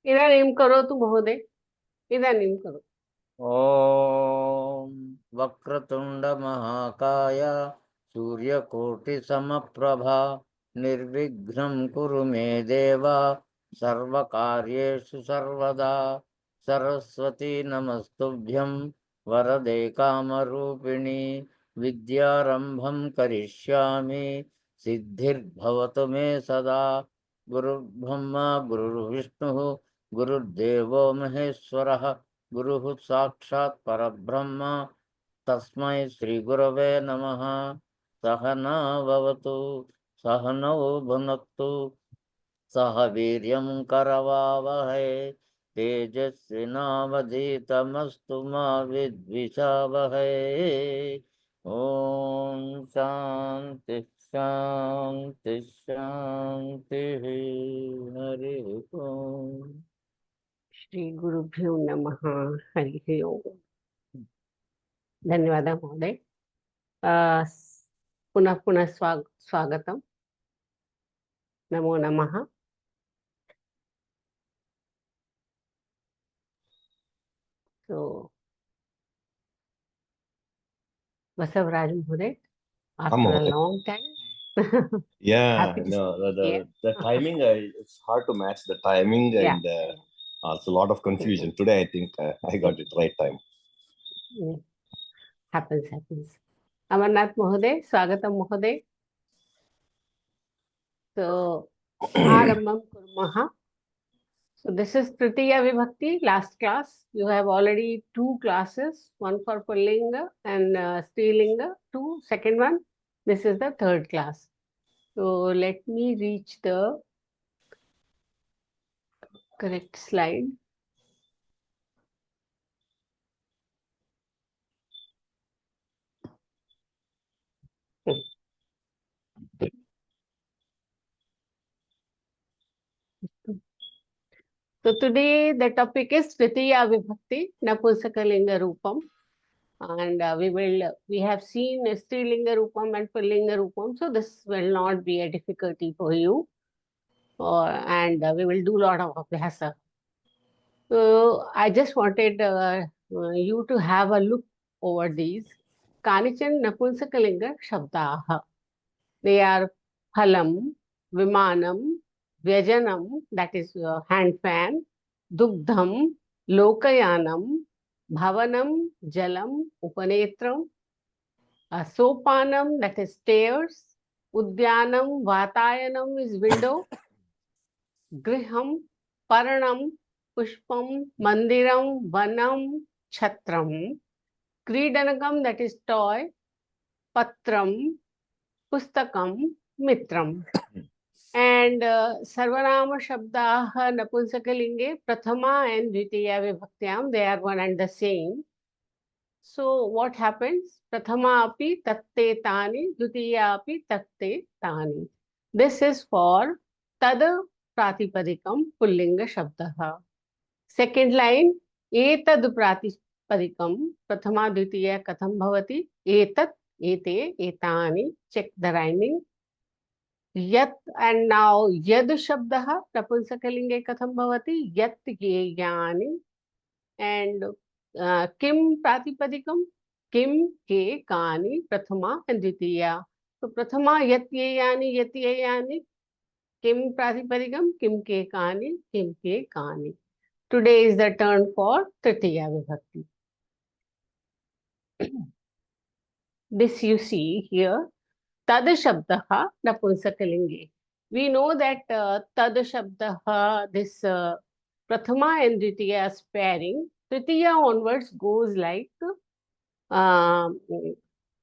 इदानीं करोतु महोदय, इदानीं करोतु। ॐ वक्रतुण्डमहाकाय सूर्यकोटिसमप्रभा निर्विघ्नं कुरु मे देव सर्वकार्येषु सर्वदा। सरस्वती नमस्तुभ्यं वरदे कामरूपिणी विद्यारम्भं करिष्यामि सिद्धिर्भवतु मे सदा। गुरुर्ब्रह्मा गुरुर्विष्णुः गुरुर्देवो महेश्वरः गुरुः साक्षात् परब्रह्म तस्मै श्रीगुरवे नमः। सहना भवतु सहनौ भुनक्तु सह वीर्यं करवावहै तेजस्विनावधीतमस्तु मा विद्विषावहै। ॐ शान्ति शान्ति शान्तिः। हरिः ओम्। श्री गुरुभ्यो नमः। हरिः ओम्। धन्यवादः महोदय। पुनः पुनः स्वागतम्। नमो नमः। तो बसवराज महोदय, after a long time. Yeah, Happy to no, see you here. the timing, it's hard to match the timing, Yeah, and it's a lot of confusion. Today, I think I got it right time. happens. Amarnath महोदय, स्वागतम महोदय। तो आरंभं कुर्मः। So this is Tritiya Vibhakti, last class. You have already 2 classes, one for Pullinga and Strilinga, 2, second one. This is the 3rd class. So let me reach the correct slide. So today the topic is Tritiya Vibhakti, Napusakalinga Rupam. And we have seen Strilinga Rupam and Pullinga Rupam. So this will not be a difficulty for you. And we will do a lot of abhyasa. So I just wanted you to have a look over these. Kanichan Napunsakalinga Shabdaha. They are Phalam, Vimanam, Vyajanam, that is hand fan, Dugdham, Lokayanam, Bhavanam, Jalam, Upanetram, Sopanam, that is stairs, Udyanam, Vatayanam is window, Griham, Paranam, Pushpam, Mandiram, Vanam, Chhatram, Kridanakam, that is toy, Patram, Pustakam, Mitram. And Sarvanama Shabdaha Napunsakalinge, Prathama and Dvitiya Vibhaktyam, they are one and the same. So what happens? Prathama api tatte tani, Dvitiya api tatte tani. This is for Tad Pratipadikam Pullinga Shabdaha. Second line, Etad Pratipadikam, Prathama Dvitiya Katham Bhavati, Etat, Ete, Etani. Check the rhyming. Yat, and now Yad Shabdaha, Napumsakalinge Katham Bhavati, Yat Yeyani. And Kim Pratipadikam, Kim Ke Kani, Prathama and Dvitiya. So Prathama Yat Yeyani, Yat Yeyani. Kim Pratipadikam, Kim Ke Kani, Kim Ke Kani. Today is the turn for Tritiya Vibhakti. This you see here, Tad Shabdaha Napunsakalinge. We know that Tad Shabdaha, this Prathama and Dvitiya is pairing. Tritiya onwards goes like Ram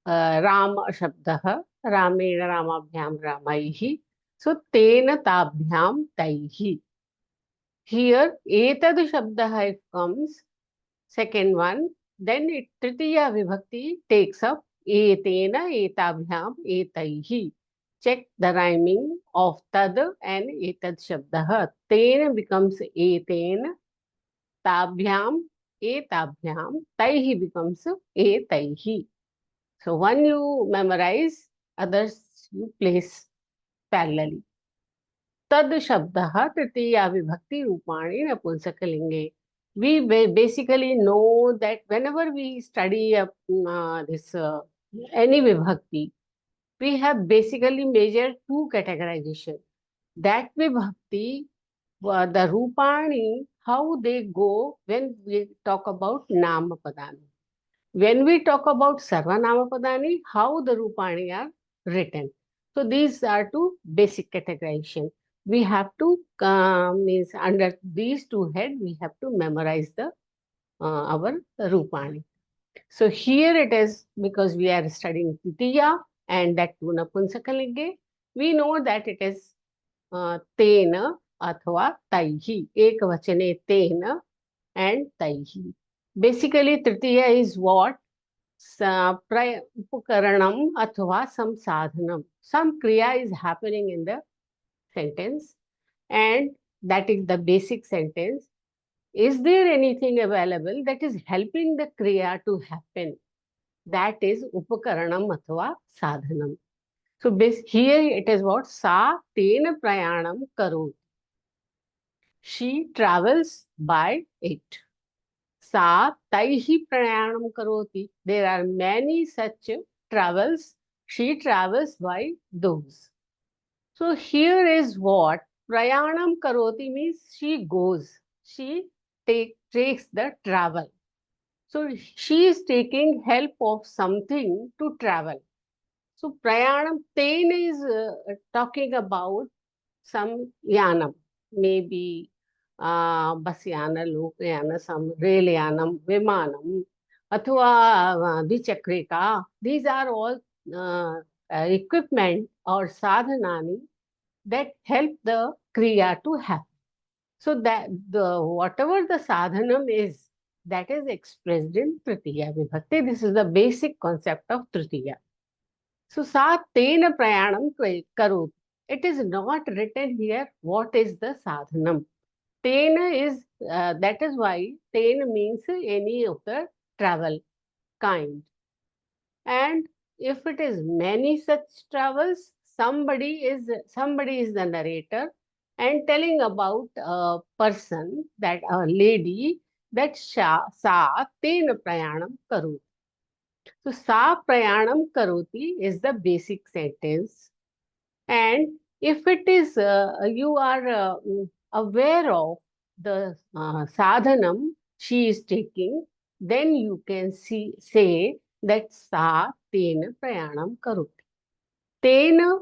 Shabdaha, Ramena Ramabhyam Ramaihi. So Tena Tabhyam Taihi. Here, Etad Shabdaha comes, second one, then Tritiya Vibhakti takes up Etena, Etabhyam, Etaihi. Check the rhyming of Tad and Etad Shabdaha. Tena becomes Etena, Tabhyam, Etabhyam, Taihi becomes Etaihi. So one you memorize, others you place parallelly. tad shabdah tritiya vibhakti rupani napunsakalinge. We basically know that whenever we study this any vibhakti, we have basically measured two categorization. That vibhakti, the rupani, how they go when we talk about namapadani. When we talk about sarvanamapadani, how the rupani are written. So these are two basic categorization. We have to means under these two head we have to memorize the our rupani. So here it is, because we are studying Titiya and that too Napunsakalinge, we know that it is Tena athva Taihi. Ekvachane Tena and Taihi. Basically, Tritiya is what? Upakaranam athva samsadhanam. Some kriya is happening in the sentence, and that is the basic sentence. Is there anything available that is helping the kriya to happen? That is upakaranam athva sadhanam. So here it is what? Sa tena prayanam karoti. She travels by it. Sa taihi prayanam karoti. There are many such travels. She travels by those. So here is what? Prayanam karoti means she goes. She takes the travel. So she is taking help of something to travel. So prayanam, ten is talking about some yanam, maybe bus yana, lok yana, some rail yanam, vimanam, athwa dvichakrika. These are all equipment or sadhanani that help the kriya to happen. So that the whatever the sadhanam is, that is expressed in Tritiya Vibhakti. This is the basic concept of Tritiya. So sa tena prayanam karoti. It is not written here what is the sadhanam. Tena is, that is why tena means any of the travel kind. And if it is many such travels, somebody is the narrator and telling about a person, that a lady, that sa tena prayanam karoti. So sa prayanam karoti is the basic sentence. And if it is you are aware of the sadhanam she is taking, then you can say that sa tena prayanam karoti. Tena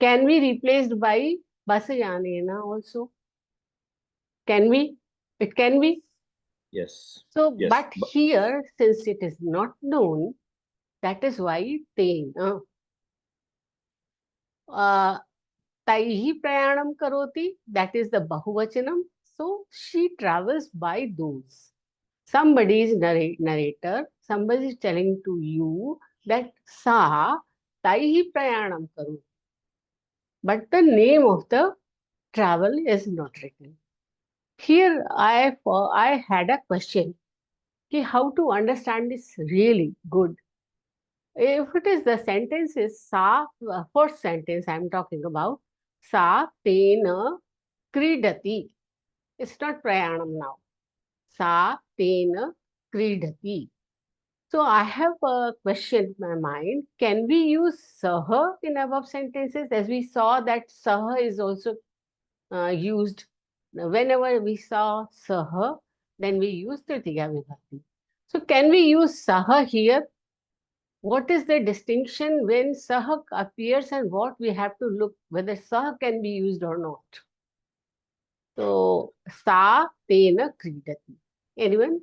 can be replaced by basayanena also. Can we? It can be. Yes. So, Yes. but here, since it is not known, that is why tena. Taihi prayanam karoti, that is the bahuvachanam. So she travels by those. Somebody is narrator, somebody is telling to you that sa taihi prayanam karoti. But the name of the travel is not written. Here I had a question. How to understand this really good? If it is the sentence is sa, first sentence I am talking about, sa tena kridati. It's not prayanam now. Sa tena kridati. So I have a question in my mind. Can we use saha in above sentences? As we saw that saha is also used. Whenever we saw saha, then we use tritiya vibhakti. So can we use saha here? What is the distinction when saha appears and what we have to look whether saha can be used or not? So sa tena kridati. Anyone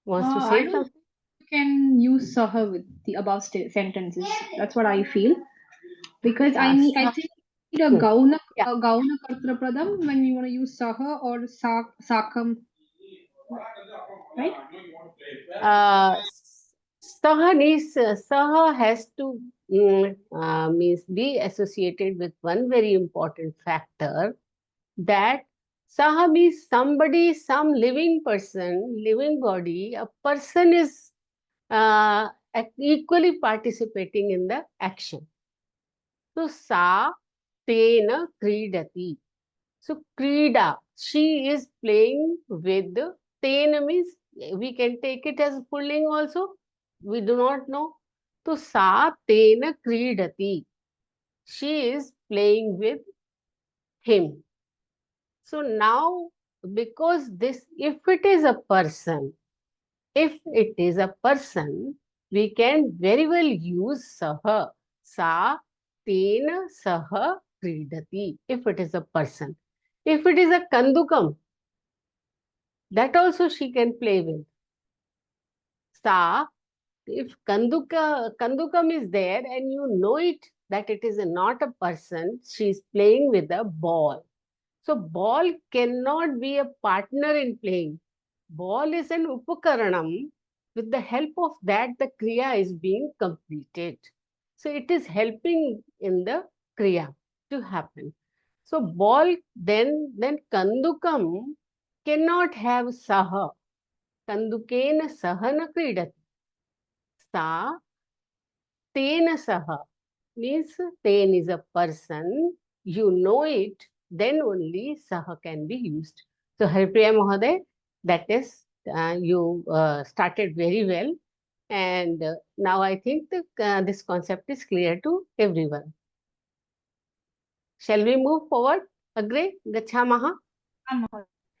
wants to I say don't something? think you can use saha with the above sentences. That's what I feel. Because I think we need a Yeah. gauna kartrapadam when we want to use saha or sakam, right? Saha has to means be associated with one very important factor, that saha means somebody, some living person, living body, a person is equally participating in the action. So sa tena kridati. So krida, she is playing with. Tena means we can take it as pulling also. We do not know. So sa tena kridati. She is playing with him. So now, because this, if it is a person, we can very well use saha. Sa tena saha kridati. If it is a person. If it is a kandukam, that also she can play with. Sa, if kandukam is there and you know it that it is not a person, she is playing with a ball. So ball cannot be a partner in playing. Ball is an upakaranam. With the help of that, the kriya is being completed. So it is helping in the kriya to happen. So ball, then kandukam cannot have saha. Kandukena saha na kridati. Sa tena saha means ten is a person. You know it, then only saha can be used. So Haripriya Mahoday, that is, you started very well. And now I think this concept is clear to everyone. Shall we move forward? Agre, gachamaha.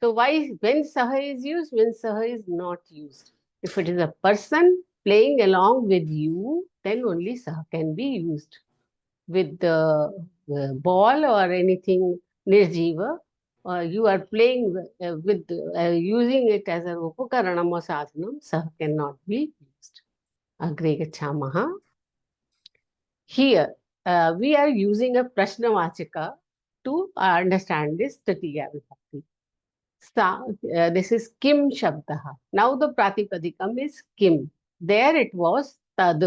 So why, when saha is used, when saha is not used? If it is a person playing along with you, then only saha can be used. With the ball or anything nirjiva, you are playing with using it as an upakaranam or sadhanam, saha cannot be used. Agre gachamaha. Here, we are using a prashnavachaka to understand this Tritiya Vibhakti. This is Kim Shabdaha. Now the Pratipadikam is Kim. There it was Tad.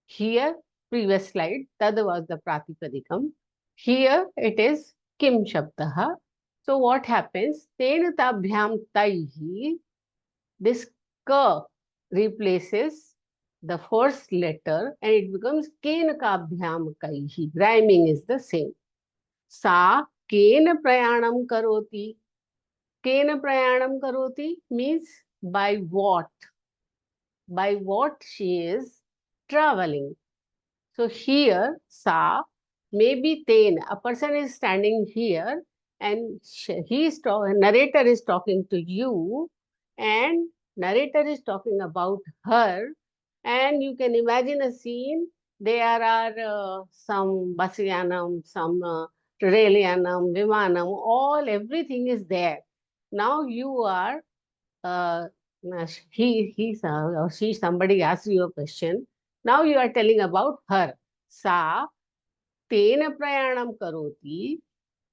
Here, previous slide, Tad was the Pratipadikam. Here it is Kim Shabdaha. So what happens? Tena tabhyam taihi. This Ka replaces the first letter and it becomes Kenakabhyam kaihi. Rhyming is the same. Sa Kena prayanam karoti. Kena prayanam karoti means by what? By what she is traveling. So here, sa, maybe ten. A person is standing here and narrator is talking to you and narrator is talking about her. And you can imagine a scene. There are some Basyanam, some Trelianam, Vimanam, everything is there. Now you are, uh, or she, somebody asks you a question. Now you are telling about her. Sa tena prayanam karoti.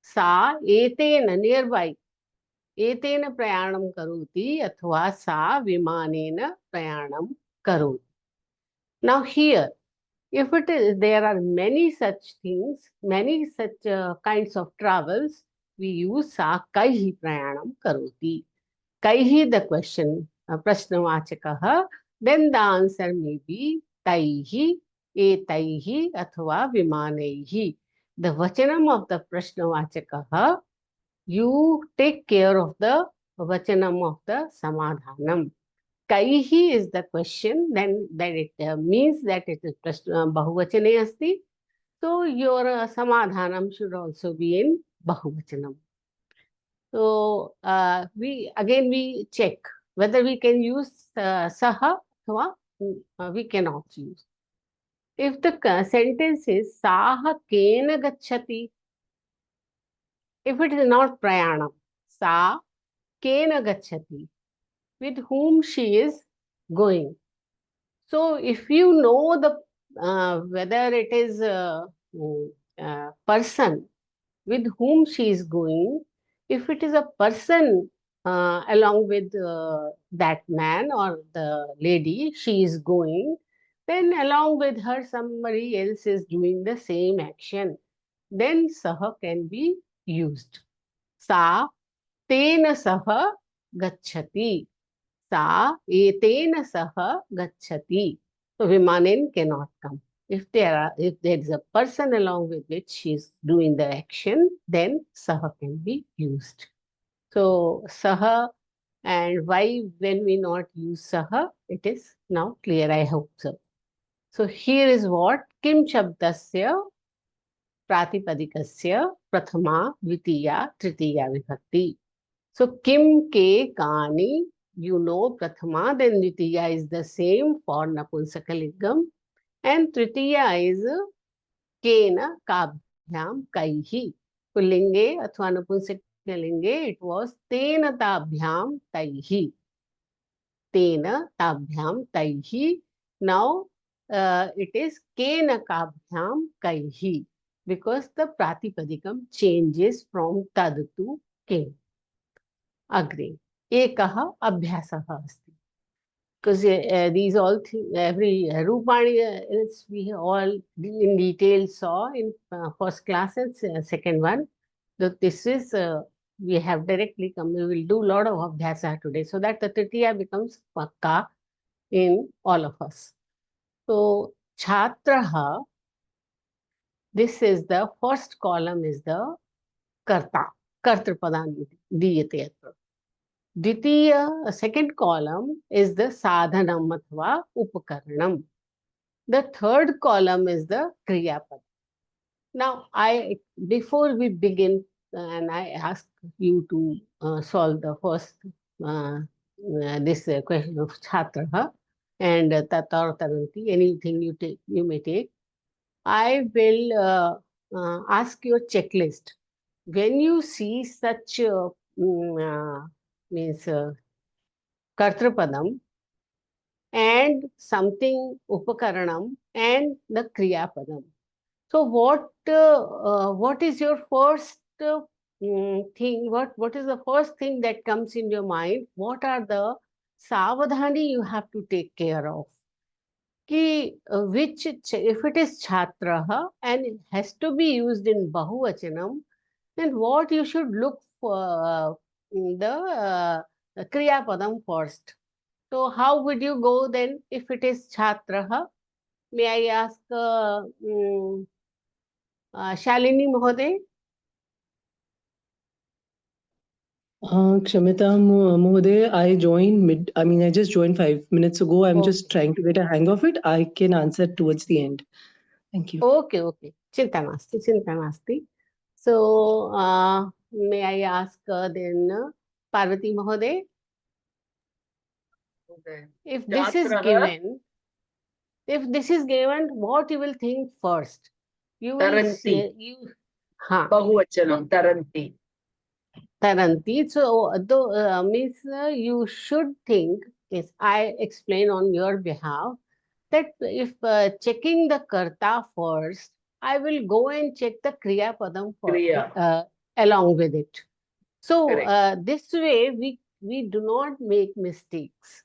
Sa etena, nearby. Etena prayanam karoti athva sa vimanena prayanam karoti. Now here, if it is, there are many such things, many such kinds of travels, we use sa kaihi prayanam karoti. Kaihi the question, prashnavachakaha, then the answer may be taihi, etaihi, athva vimanaihi. The vachanam of the prashnavachakaha, you take care of the vachanam of the samadhanam. Kaihi is the question, then that it means that it is bahuvachane asti. So your samadhanam should also be in bahuvachanam. So we check whether we can use saha or we cannot use. If the sentence is saha kena gacchati, if it is not prayanam, sa kena gacchati, with whom she is going. So if you know the whether it is a person with whom she is going, if it is a person along with that man or the lady she is going, then along with her somebody else is doing the same action, then saha can be used. Sa tena saha gacchati. Sa etena saha gacchati. So Vimanen cannot come. if there is a person along with which she is doing the action, then saha can be used. So saha, and why when we not use saha, it is now clear, I hope so. So here is what kim shabdasya प्रातिपदिकस्य प्रथमा द्वितीया तृतीया विभक्ति. So kim ke kani, you know prathama, then dvitiya is the same for napunsakalingam, and tritiya is kena kabhyam kaihi. पुल्लिंगे अथवा नपुंसकलिंगे it was तेन ताभ्याम तैहि. तेन ताभ्याम तैहि. Now it is kena kabhyam kaihi, because the pratipadikam changes from tad to ke. Agre ekah abhyasah asti. Because these all every Rupani we all in detail saw in first class and second one. So this is we have directly come. We will do a lot of abhyasa today, so that the tritiya becomes pakka in all of us. So chhatraha, this is the first column is the karta, kartrapadam diyate atra. Dvitiya, second column is the sadhanam athva upakaranam. The third column is the kriyapad. Now, before we begin, and I ask you to solve the first this question of chhatraha and tatar taranti, anything you may take. I will ask your checklist. When you see such means kartrapadam and something upakaranam and the kriyapadam. So what is your first thing? What is the first thing that comes in your mind? What are the savadhani you have to take care of? Ki, if it is chhatraha and it has to be used in bahuvachanam, then what you should look for the kriya padam first. So how would you go then if it is chhatraha? May I ask Shalini Mohoday? Kshamita Mohoday, I just joined 5 minutes ago. I'm just trying to get a hang of it. I can answer towards the end. Thank you. Okay. Chinta nasti. So, may I ask then Parvati Mohoday? If this is given, what you will think first? You will say, Bahuvachanam, taranti. Taranti. So, means you should think, yes, I explain on your behalf, that if checking the karta first, I will go and check the kriya padam along with it. So this way we do not make mistakes.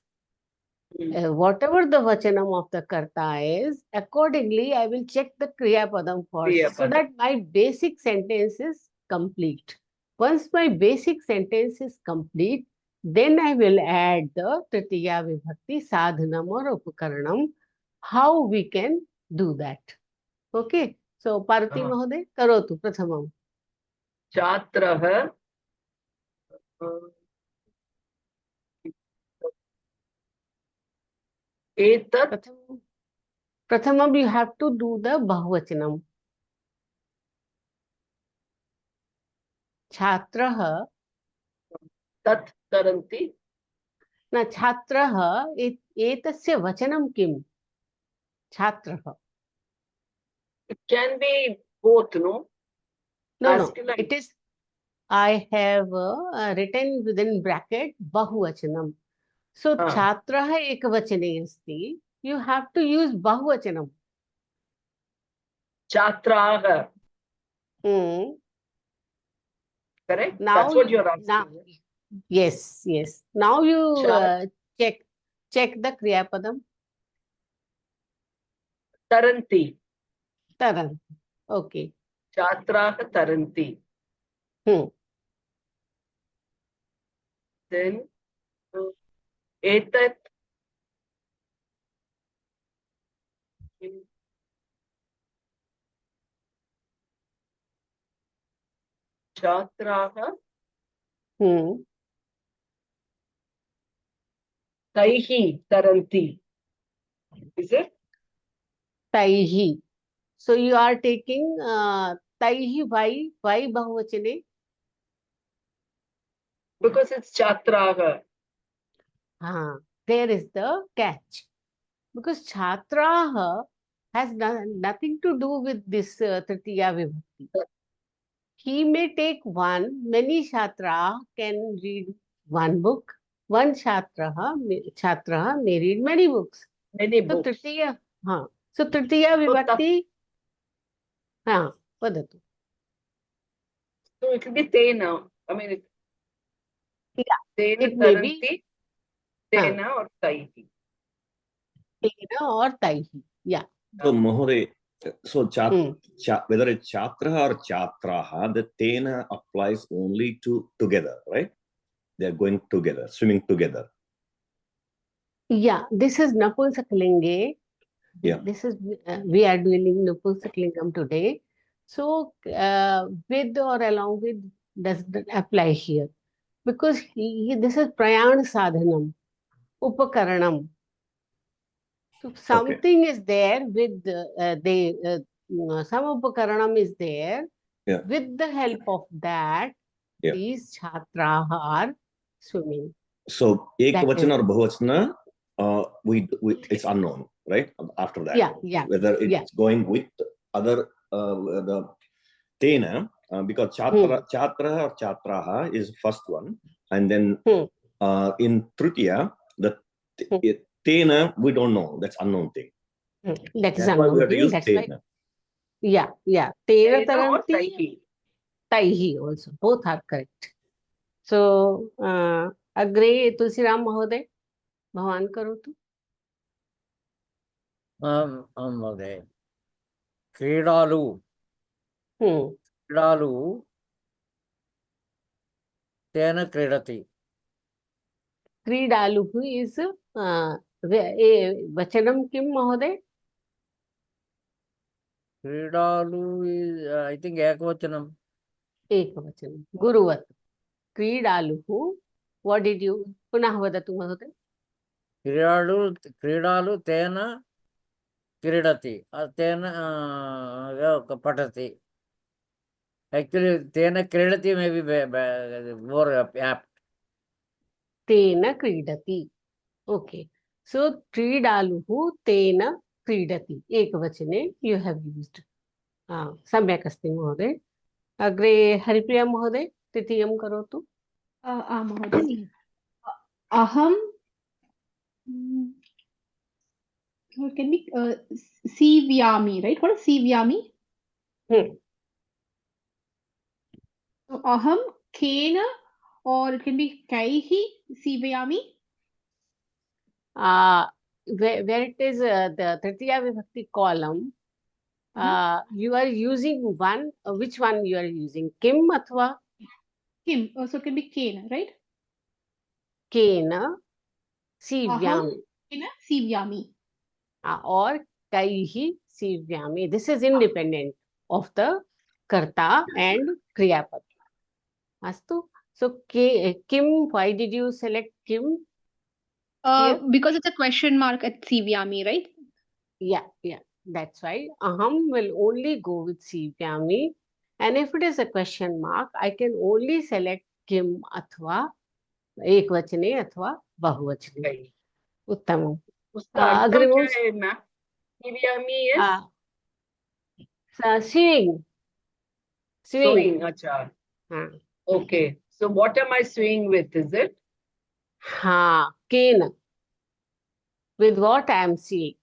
Whatever the vachanam of the karta is, accordingly I will check the kriya padam first, so that my basic sentence is complete. Once my basic sentence is complete, then I will add the tritiya vibhakti sadhanam or upakaranam. How we can do that? Okay. So Parvati Mahoday, karotu prathamam. Chhatraha etat. Prathamam, you have to do the bahuvachanam. Chhatraha. Tat taranti. Na chhatraha etasya vachanam kim? Chhatraha. It can be both, no? No. It is, I have written within bracket bahuvachanam. So chhatraha ekavachane asti. You have to use bahuvachanam. Chhatraha. Correct? Now, that's what you're asking. Yes. Now you check the kriya padam. Taranti. Okay. Chhatraha taranti. Then etat. छात्राः Hmm. तैः तरन्ति. Is it? Taihi. So you are taking taihi. Why bahuvachane? Because it's chatraha. There is the catch. Because chhatraha has nothing to do with this tritiya vibhakti. He may take one, many chhatra can read one book. One chhatraha may read many books. Many So books. tritiya, so tritiya vibhakti, vadatu. So it will be tena. I mean, Yeah, tena it may be taranti, tena or taihi. tena or taihi. Yeah. So, Mohore, so Hmm. whether it's chatra or chatraha, the tena applies only to together, right? They're going together, swimming together. Yeah, this is Napumsakalinge. Yeah. This is we are doing Napumsakalingam today. So with or along with does not apply here because this is prayan sadhanam, upakaranam. So something is there with some upakaranam is there. Yeah. With the help of that, Yeah. these chhatraha are swimming. So ekavachana or bahuvachana, it's unknown, right? After that, Yeah. whether it's going with other the tena, because chatra or chatraha is first one, and then in tritiya the tena we don't know, that's unknown thing. That is That's why we unknown have to thing. use That's tena. why. Yeah. Tena Tena or taranti, taihi. taihi also. Both are correct. So, agre Tulsiram Mahoday, Bhavan Karotu. महोदय क्रीडालु क्रीडालु तेन क्रीडति. Kridaluhu is Vachanam Kim Mahoday? क्रीडालु is I think ekavachanam. Ekavachanam. Guruvat. Kridaluhu. What did you? Punah vadatu Mahoday. क्रीडालु तेन क्रीडति तेन पठति. Actually तेन क्रीडति may be more apt. Tena Kridati. Okay. So, Kridaluhu Tena Kridati. Ekavachane you have used. Samyak asti Mahoday. Agre Haripriya Mahoday. Titiyam Karotu. Mahoday. Aham. Can be Sivyami, right? What is Sivyami? So aham kena, or it can be kaihi Sivyami. Where it is the Tritiya Vibhakti column, you are using one. Which one you are using? Kim athva Kim. So it can be kena, right? Kena Aham Sivyami kena Sivyami. or Kaihi Sivyami. This is independent of the Karta and Kriyapad. Astu. So Kim, why did you select Kim? Because it's a question mark at Sivyami, right? Yeah. That's why aham will only go with Sivyami. And if it is a question mark, I can only select Kim athva ekvachane athva bahuvachane. Uttamam. उसका अर्थ क्या Agrimus, है ma'am? Sivyami is swing. sewing. Acha. Okay. So what am I sewing with? Is it? Kena. With what I am seeing.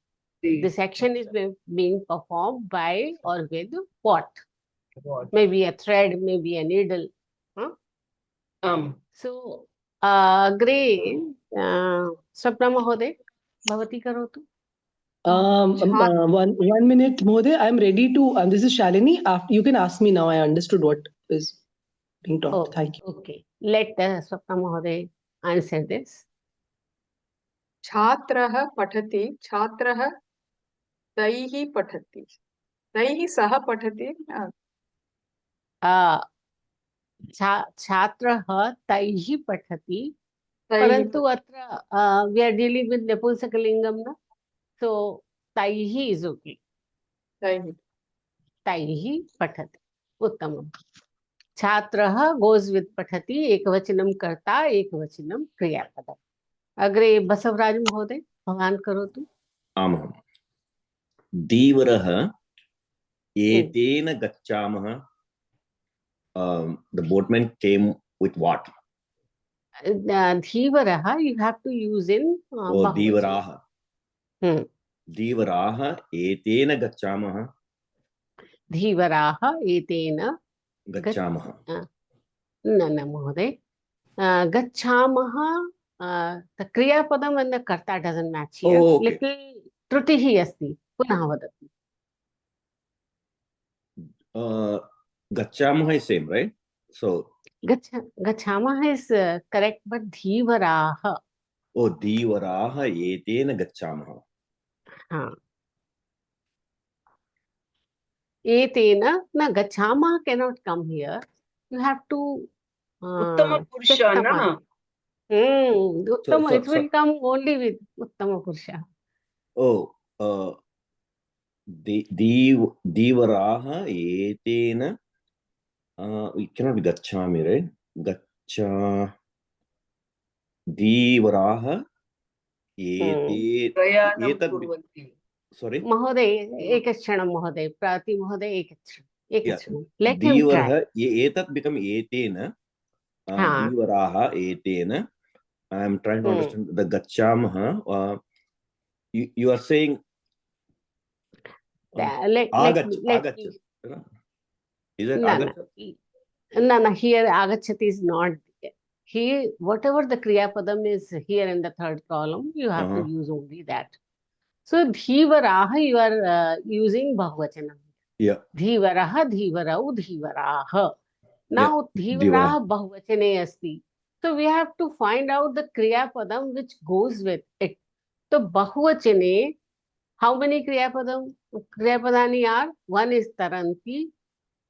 See. This action is being performed by or with what? What? Maybe a thread, maybe a needle. So, Agre, Swapna Mahoday, Bhavati Karotu. 1 minute, Mahoday. I'm ready to. This is Shalini. After you can ask me now. I understood what is being taught. Thank you. Okay. Let Swapna Mahoday answer this. छात्रः पठति, छात्रः तैः पठति, तैः सह पठति. छात्रः तैः पठति, तैः परन्तु अत्र we are dealing with नपुंसकलिङ्गं न, so तैः is okay. तैः तैः पठति, उत्तमम्. छात्रः goes with पठति, एकवचनं कर्ता, एकवचनं क्रियापदम्. अग्रे बसवराज महोदय, भवान् करोतु. आमां. धीवरः एतेन गच्छामः. The boatman came with what? धीवरः you have to use in Oh, धीवराः. बहुवचनं. धीवराः एतेन गच्छामः. धीवराः एतेन गच्छामः. न महोदय, गच्छामः, the क्रियापदम् and the कर्ता doesn't match here. Oh, okay. Little त्रुटिः अस्ति, पुनः वदतु. Gacchamaha is same, right? So गच्छामः is correct, but धीवराः. oh, धीवराः एतेन गच्छामः. हाँ, एतेन न गच्छामः cannot come here. You have to Uttama check Purusha, some na? Uttama, it will come only with Uttama Purusha. Oh, धीवराः एतेन. It cannot be gacchami, right? Gaccha. धीवराः Prayanam kurvanti. Sorry. महोदय एकक्षणं महोदय, प्राति महोदय एकक्षणं. Let him धीवरः try. एतत् become एतेन. धीवराः एतेन. I am trying to understand the gacchamaha. You are saying agachat. Is it agachat? No, here agachati is not. Here, whatever the kriya padam is here in the third column, you have to use only that. So dhivaraha, you are using bahuvachanam. Yeah. Dhivaraha, dhivarau, dhivaraha. Now dhivaraha bahuvachane asti. So we have to find out the kriya padam which goes with it. So bahuvachane, how many kriya padani are? One is taranti,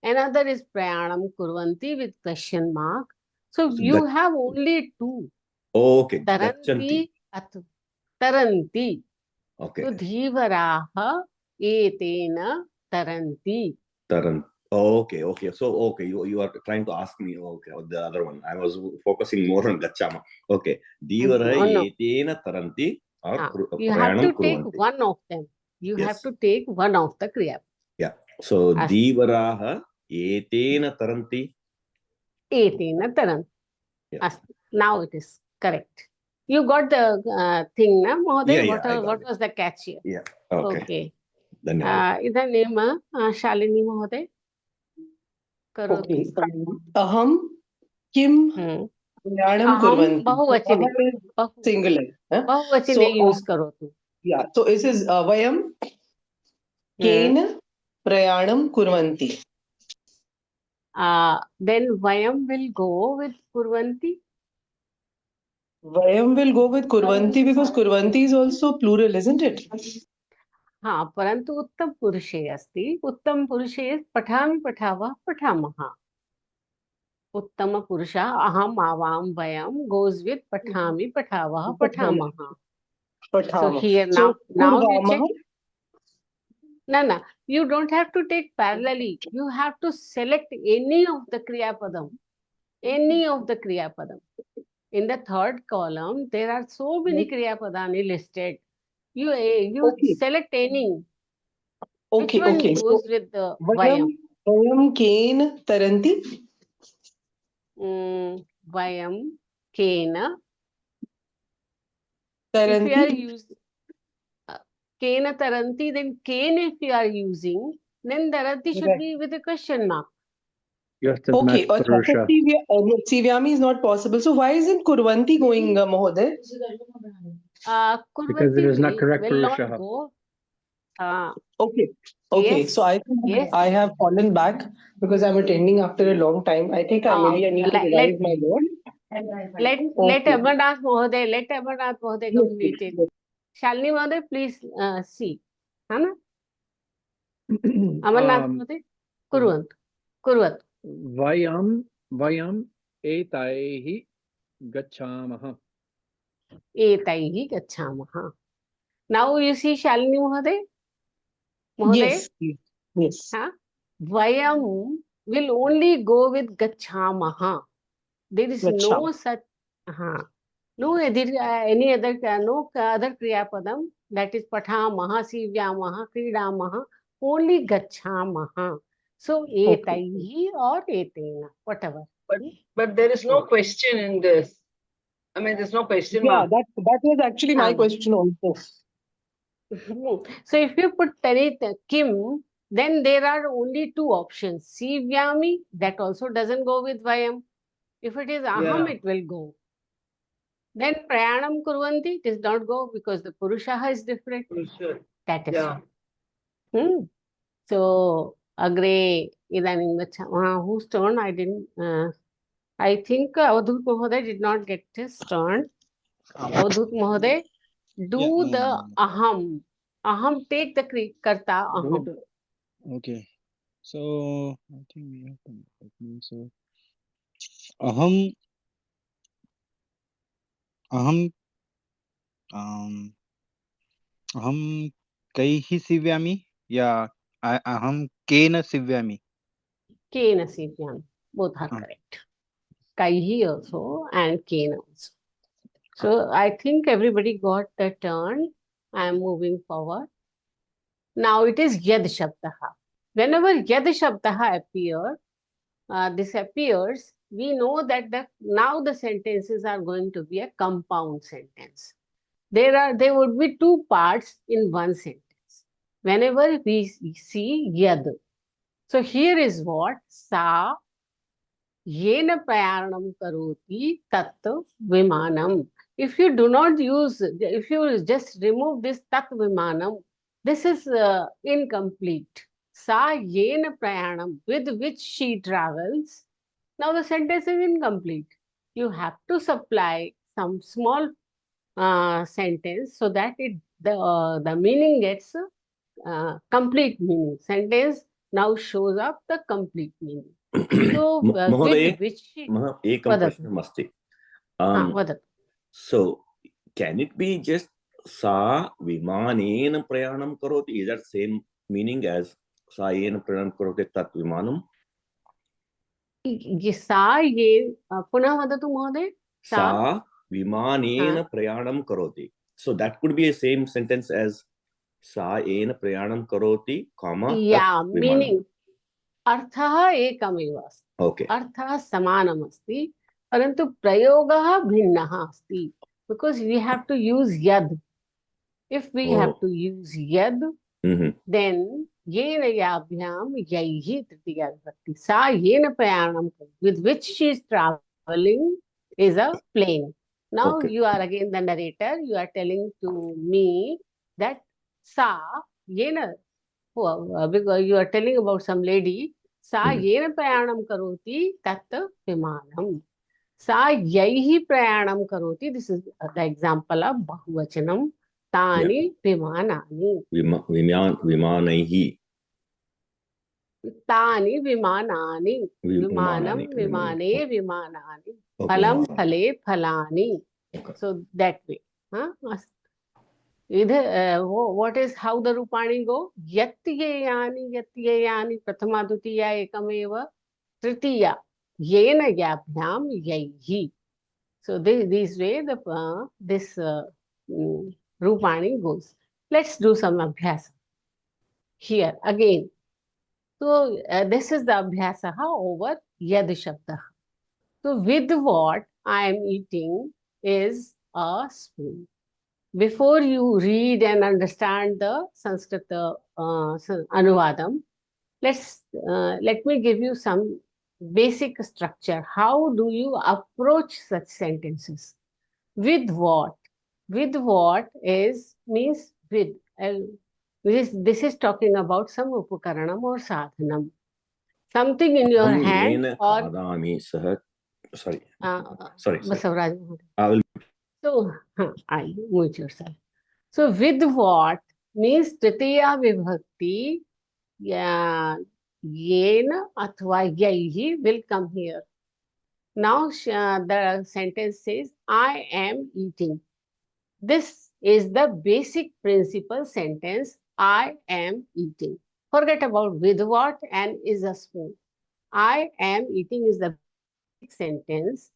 another is prayanam kurvanti with question mark. So you have only two. Okay. Taranti, taranti. Okay. So dhivaraha etena taranti. Taranti. Okay. So okay, you are trying to ask me. Okay, the other one. I was focusing more on gachama. Okay. Dhivaraha etena taranti. You have to take one of them. You have to take one of the kriya. Yeah. So dhivaraha etena taranti. Etena taranti. Now it is correct. You got the thing, na, Mahoday? What was the catch here? Yeah. Okay. Idanem Shalini Mahoday. Okay. Aham kim prayanam kurvanti. Bahuvachane. Singular. Bahuvachane use karotu. Yeah. So this is vayam kena prayanam kurvanti. Then vayam will go with kurvanti. Vayam will go with kurvanti because kurvanti is also plural, isn't it? हाँ, परंतु उत्तम पुरुषे अस्ति. उत्तम पुरुषे पठामि पठावः पठामः. उत्तम पुरुषः अहम् आवां वयं goes with पठामि पठावः पठामः. So here now you check. No, you don't have to take parallelly. You have to select any of the kriya padam. Any of the kriya padam. In the third column, there are so many kriya padani listed. You select any. Which one goes with the vayam? Vayam kena taranti. Vayam kena. Taranti. If you are using kena taranti, then kena if you are using, then taranti should be with a question mark. Okay, Sivyami is not possible. So why isn't Kurvanti going, Mahoday? Because it is not correct Purusha. Okay. Yes, so I think I have fallen back because I'm attending after a long time. I think maybe I need to revise my word. Let Amarnath Mahoday complete it. Shalini Mahoday, please see. Hana? Amarnath Mahoday, Kurvat. Vayam Vayam etaihi gacchamaha. Etaihi gacchamaha. Now you see Shalini Mahoday? Yes. Yes. Huh? Vayam will only go with gacchamaha. There is no Gacham. such, no any other, no other kriya padam, that is pathamaha, sivyamaha, kridamaha, only gacchamaha. So Okay. etaihi or etena, whatever. But there is no question in this. I mean, there's no question Yeah, mark. that was actually my Ah. question also. So if you put Tanit Kim, then there are only two options. Sivyami, that also doesn't go with Vayam. If it is Aham, Yeah. it will go. Then Prayanam Kurvanti, it does not go because the Purushaha is different. Sure. That is Yeah. why. So, Agre, Idanim, whose turn? I didn't, I think Avadhut Mahoday did not get his turn. Avadhut Mahoday, do the Aham. Aham, take the Karta Aham. Okay. So I think we have to that means so aham aham aham kaihi sivyami या aham kena sivyami. Kena Sivyam. Both are correct. Kaihi also and Kena also. So I think everybody got the turn. I am moving forward. Now it is Yad Shabdaha. Whenever Yad Shabdaha this appears, we know that now the sentences are going to be a compound sentence. There would be two parts in one sentence. Whenever we see Yad. So here is what Sa Yena prayanam karoti tat vimanam. If you do not use, if you just remove this tat vimanam, this is incomplete. Sa yena prayanam, with which she travels. Now the sentence is incomplete. You have to supply some small sentence so that the meaning gets complete meaning. Sentence now shows up the complete meaning. So महोदय with which she एकं वदतु प्रश्नमस्ति वदतु so can it be just सा विमानेन प्रयाणं करोति? Is that same meaning as सा येन प्रयाणं करोति तत् विमानम्? सा ये पुनः वदतु महोदय सा विमानेन प्रयाणं करोति. So that could be a same sentence as सा येन प्रयाणं करोति, या तत् विमानम्. मीनिंग अर्थः एकमेव अस्ति. Okay. अर्थः समानम् अस्ति परन्तु प्रयोगः भिन्नः अस्ति. Because we have to use yad. If we have to use yad, then yena yabhyam yaihi tritiya vibhakti. Sa yena prayanam, with which she is traveling, is a plane. Now you are again the narrator. You are telling to me that sa yena, because you are telling about some lady. Sa yena prayanam karoti tat vimanam. Sa yaihi prayanam karoti. This is the example of bahuvachanam. Tani vimanani. विमानैः. Tani vimanani. Vimanam vimane vimanani. Phalam phale phalani. So that way. What is how the Rupani go? Yatyayani prathama dutiya ekameva tritiya yena yabhyam yaihi. So this way this Rupani goes. Let's do some abhyasa. Here again. So this is the abhyasa over yad shabda. So with what I am eating is a spoon. Before you read and understand the Sanskrit Anuvadam, let me give you some basic structure. How do you approach such sentences? With what? With what means with. This is talking about some upakaranam or sadhanam. Something in your hand or... Sorry. Basavaraj. I will. So, I mute yourself. So, with what means Tritiya Vibhakti, yena athva yaihi will come here. Now the sentence says, I am eating. This is the basic principle sentence, I am eating. Forget about with what and is a spoon. I am eating is the basic sentence.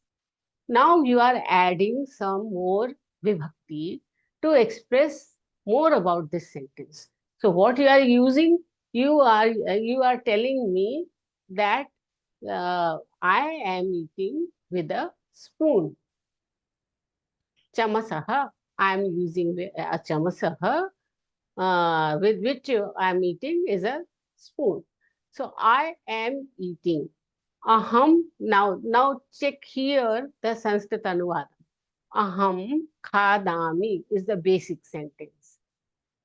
Now you are adding some more vibhakti to express more about this sentence. So what you are using, you are telling me that I am eating with a spoon. Chamasaha, I am using a chamasaha, with which I am eating is a spoon. So I am eating. Aham, now check here the Sanskrit Anuvada. Aham khadami is the basic sentence.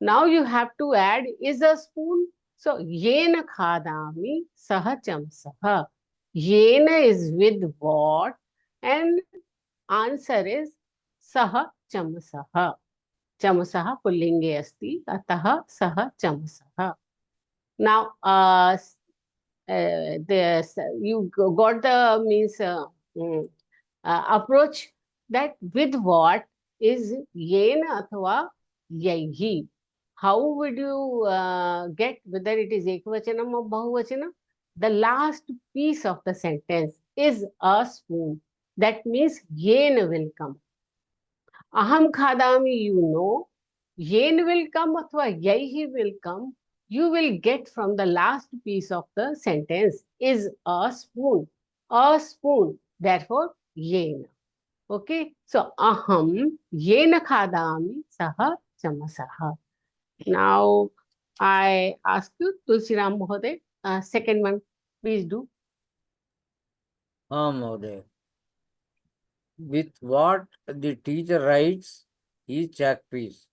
Now you have to add is a spoon. So yena khadami saha chamsaha. Yena is with what? And answer is saha chamsaha. Chamsaha pullinge asti. Ataha saha chamsaha. Now, you got the means approach that with what is yena athva yaihi. How would you get whether it is ekvachanam or bahuvachanam? The last piece of the sentence is a spoon. That means yena will come. Aham khadami, you know. Yen will come athva yaihi will come. You will get from the last piece of the sentence is a spoon. A spoon. Therefore, yen. Okay. So, aham yena khadami saha chamasaha. Now, I ask you, Tulsiram Mohoday, second one, please do. Mohoday. With what the teacher writes is chalk piece.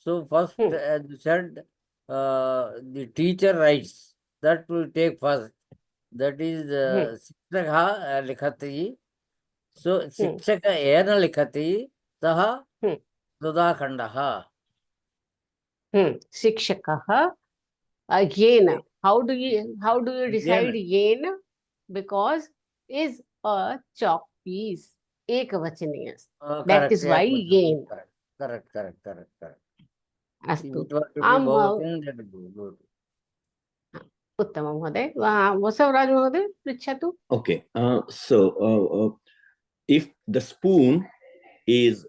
So first, as you said, the teacher writes. That will take first. That is Sikshaka likhati. So Sikshaka ena likhati saha Dudakhandaha. Shikshakaha yena. How do you decide yena? Because is a chalk piece. Ekavachani asti. That is why yena. Correct. Astu. It was to be Bhavachan, that will be good. Uttama Mohoday. Vasavraj Mohoday, pritchatu. Okay. So if the spoon is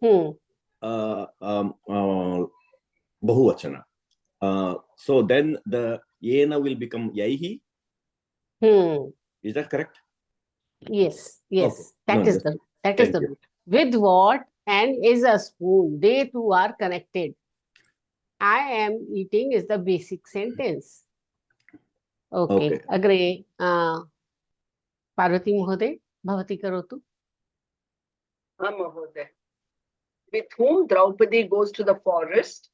bahuvachana, so then the yena will become yaihi. Is that correct? Yes. Okay. That is the root. With what and is a spoon. They two are connected. I am eating is the basic sentence. Okay. Agree. Parvati Mohoday, bhavati karotu. Mohoday. With whom Draupadi goes to the forest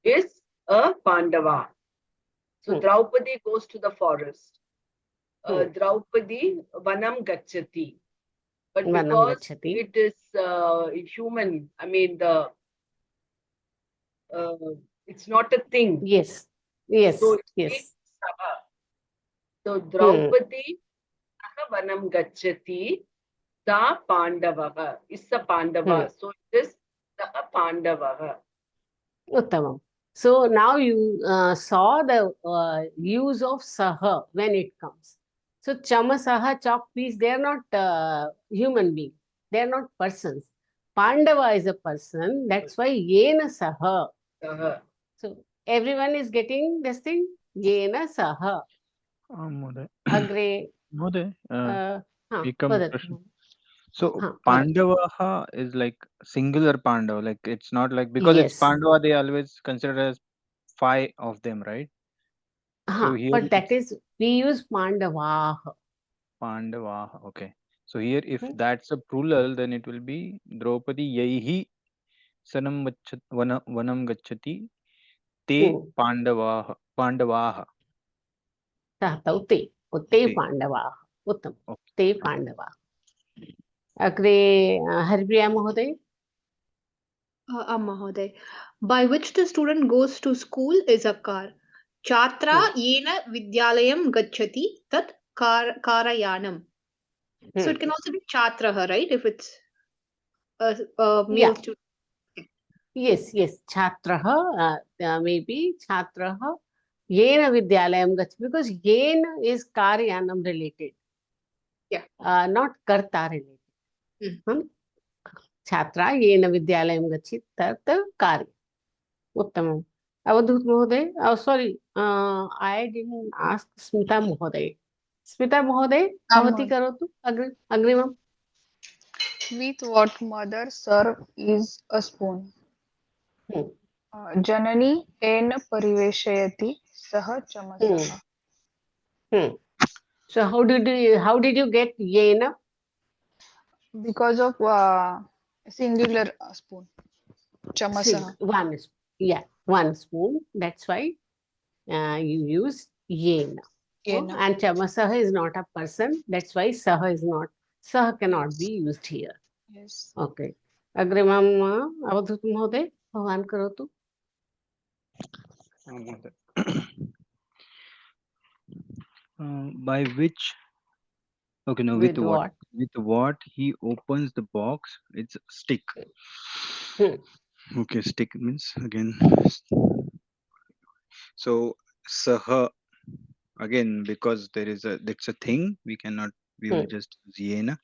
is a Pandava. So Draupadi goes to the forest. Draupadi vanam gacchati. But because it is human, I mean it's not a thing. Yes. So it's Saha. So Draupadi vanam gacchati sa Pandavaha is a Pandava. So it is sa Pandavaha. Uttamam. So now you saw the use of saha when it comes. So chama saha chalk piece, they are not human being. They are not persons. Pandava is a person. That's why yena saha. So everyone is getting this thing. Yena saha. Mohoday. Agre. Mohoday, become Vadat. question. So Pandavaha is like singular Pandava, like it's not like, because it's Pandava, they always consider as 5 of them, right? So here but that is, we use Pandavaha. Pandavaha, okay. So here, if that's a plural, then it will be Draupadi yaihi vanam gacchati te Pandavaha. Te Pandavaha. Uttam. Te Pandavaha. Agre Haripriya Mohoday. Mahoday. By which the student goes to school is a car. Chatra yena vidyalayam gacchati tat karayanam. So it can also be chatraha, right? If it's a male Yeah. student. Yes, Chhatraha, maybe Chhatraha, Yena Vidyalayam Gach, because Yena is Karyanam related. Yeah. Not Karta related. Hmm. Chhatra Yena Vidyalayam Gachit Tat Karya. Uttamam. Avadhut Mohoday, oh sorry, I didn't ask Smita Mohoday. Smita Mohoday, Bhavati Karotu, Agrimam. With what mother serve is a spoon. Janani en pariveshayati sah chamasah. So how did you get Yena? Because of singular spoon. Chamasah. One spoon. That's why you use Yena. Yena. And Chamasah is not a person. That's why Saha is not. Saha cannot be used here. Yes. Okay. Agrimam Avadhut Mohoday, Bhavan Karotu. By which, okay, no, With what? With what he opens the box, it's stick. Okay, stick means again. So saha, again, because that's a thing, we will just use yena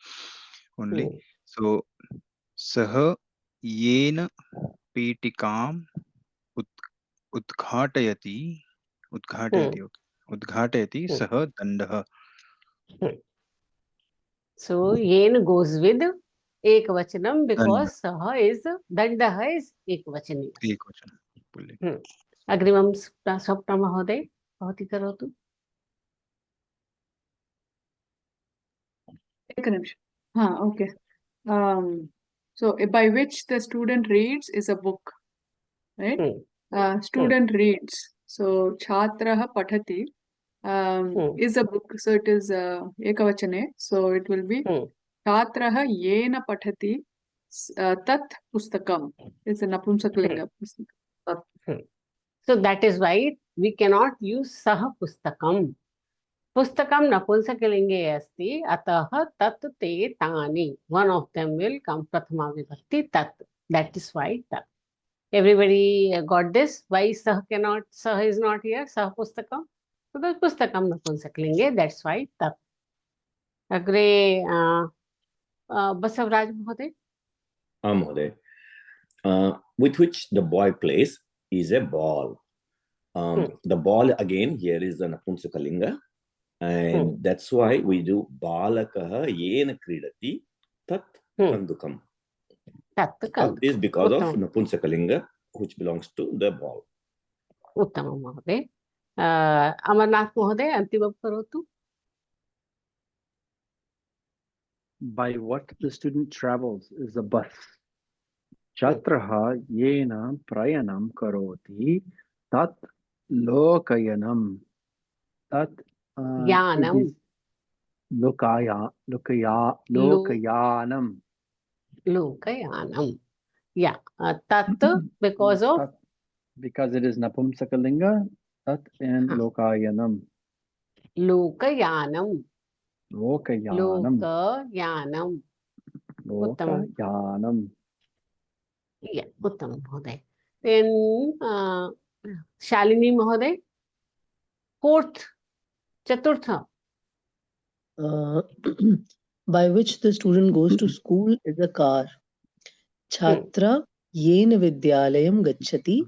only. So saha yena petikam udghatayati sah dandah. So Yen goes with Ekvachanam because Saha is Dandaha is Ekvachani. Agrimam Swapna Mahoday, Bhavati Karotu. Okay. So by which the student reads is a book, right? Student reads. So Chhatraha Pathati is a book. So it is Ekavachane. So it will be Chhatraha Yena Pathati Tat Pustakam. It's a Napumsakalinga. So that is why we cannot use Saha Pustakam. Pustakam Napunsakalinge asti ataha tat te tani. One of them will come Prathama Vibhakti tat. That is why tat. Everybody got this? Why Saha is not here? Saha Pustakam? Because Pustakam Napunsakalinge, that's why tat. Agre Basavraj Mahoday. Mahoday. With which the boy plays is a ball. The ball again here is the Napunsakalinga, and that's why we do Balakaha Yena Kridati Tat Kandukam. Tat is because of Napunsakalinga, which belongs to the ball. Uttama Mahoday. Amarnath Mahoday, Antimam Karotu. By what the student travels is the bus. Chatraha yena prayanam karoti tat lokayanam. Tat Yanam. Lokayanam. Lokayanam. Yeah. Tat because of? Tat, because it is Napumsakalinga. Tat and Lokayanam. Lokayanam. Lokayanam. Lokayanam. Lokayanam. Yeah, Uttam Mahoday. Then Shalini Mahoday. Fourth, Chaturtha. By which the student goes to school is a car. Chhatra yena vidyalayam gacchati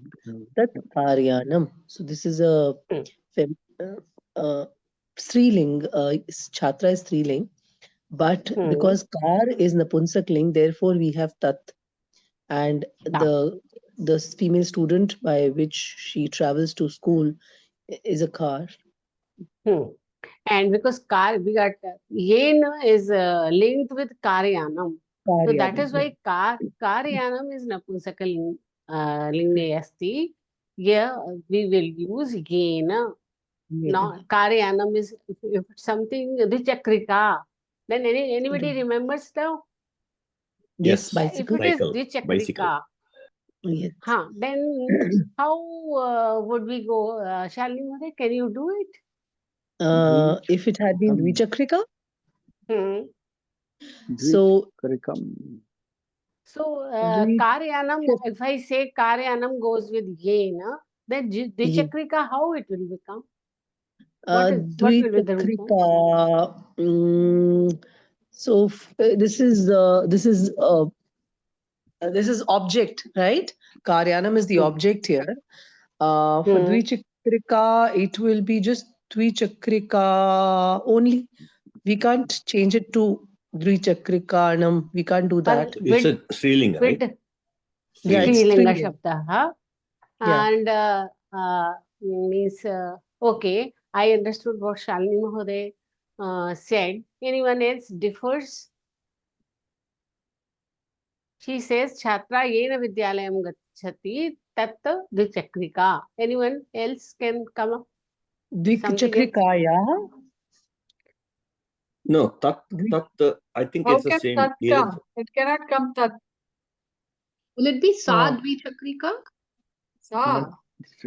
tat karyanam. So this is a striling. Chhatra is striling, but because car is napunsakling, therefore we have tat. And the female student by which she travels to school is a car. And because we got yen is linked with karyanam. So that is why karyanam is napumsaka linge asti. Yeah, we will use yena. No, karyanam is if something dichakrika. Then anybody remembers now? Yes, bicycle. If it is dichakrika. Yes. Then how would we go? Shalini, can you do it? If it had been Dvichakrika? So, Karyanam, if I say Karyanam goes with yena, then Dvichakrika, how it will become? What will be the result? So this is object, right? Karyanam is the object here. For Dvichakrika, it will be just Dvichakrika only. We can't change it to Dvichakrikanam. We can't do that. It's a Srilinga, right? Yeah, it's Strilinga Strilinga. Shabda. Yeah. And means, okay, I understood what Shalini Mahoday said. Anyone else differs? She says, Chhatra yena vidyalayam gacchati tatta dvichakrika. Anyone else can come up? Dvichakrikaya. No, tat, I think How it's the can same. tat come? It cannot come tat. Will it be sa dvichakrika? Sa.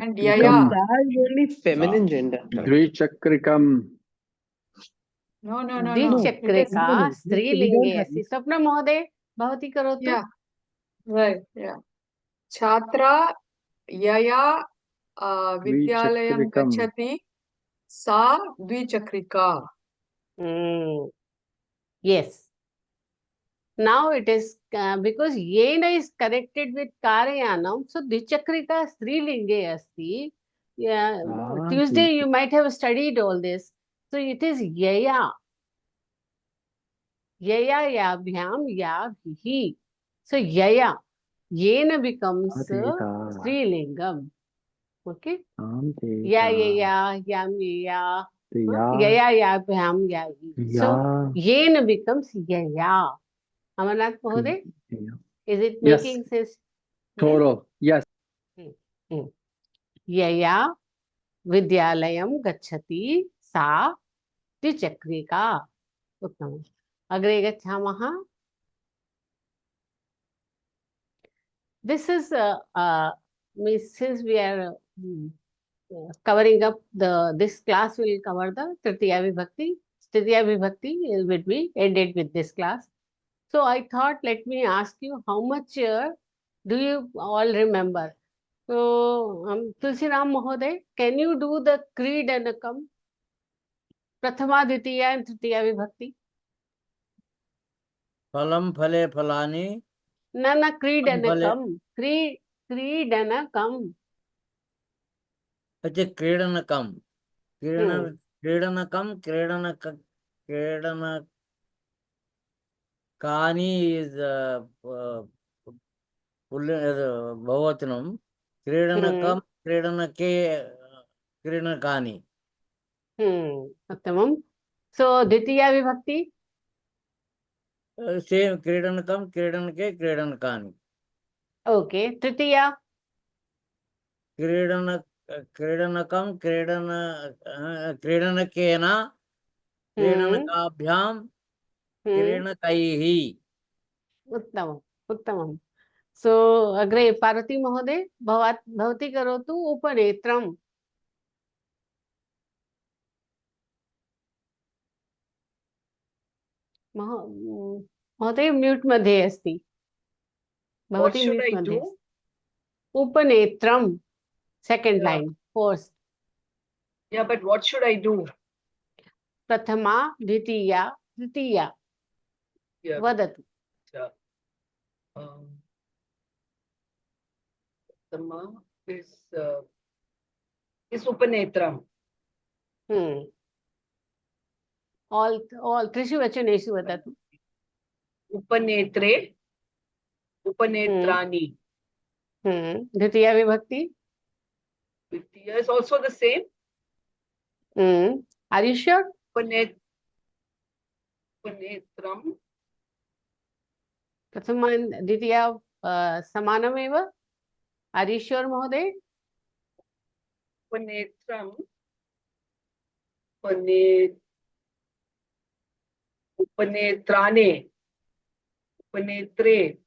And Because yaya. sa is only feminine gender. Dvichakrikam. No. Dvichakrika We strilinge don't have asti. Swapna Mahoday, bhavati karotu. Yeah. Right. Yeah. Chhatra yaya vidyalayam gacchati sa dvichakrika. Yes. Now it is because yena is connected with Karyanam, so Dvichakrika strilinge asti. Yeah, Tuesday you might have studied all this. So it is yaya. Yaya yabhyam yabhihi. So yaya. Yena becomes strilingam. Okay? Yaya yam yaya. Yaya yabhyam yahi. So yena becomes yaya. Amarnath Mahoday, is it making sense? Total. Yes. Yaya vidyalayam gacchati sa dvichakrika. Uttamam. Agre gacchamaha. This is since we are covering up this class will cover the Tritiya Vibhakti. Tritiya Vibhakti will be ended with this class. So I thought, let me ask you, how much do you all remember? So Tulsiram Mahoday, can you do the Kridanakam? Prathama, Dvitiya and Tritiya Vibhakti? Phalam phale phalani. Na Kridanakam. Kridanakam. Acha Kridanakam. Kridanakam, Kridanakani is Bhavatanam. Kridanakam, Kridanake, Kridanakani. Uttamam. So Dvitiya Vibhakti? Same Kridanakam, Kridanake, Kridanakani. Okay. Tritiya? Kridanakam, Kridanakena, Kridanakabhyam, Kridanakaihi. Uttamam. Uttamam. So Agre Parvati Mahoday, Bhavati Karotu Upanetram. Mahoday mute मध्ये अस्ति. What Bhavati should mute I मध्ये do? अस्ति. Upanetram. Second line. First. Yeah, but what should I do? Prathama, Dvitiya, Tritiya. Yeah. Vadatu. Prathama is Upanetram. All Trishu Vachaneshu vadatu. Upanetre, Upanetrani. Dvitiya Vibhakti. Dvitiya is also the same. Are you sure? Upanetram. Prathama and Dvitiya samanam. Are you sure, Mahoday? Upanetram. Upanetrane. Upanetre.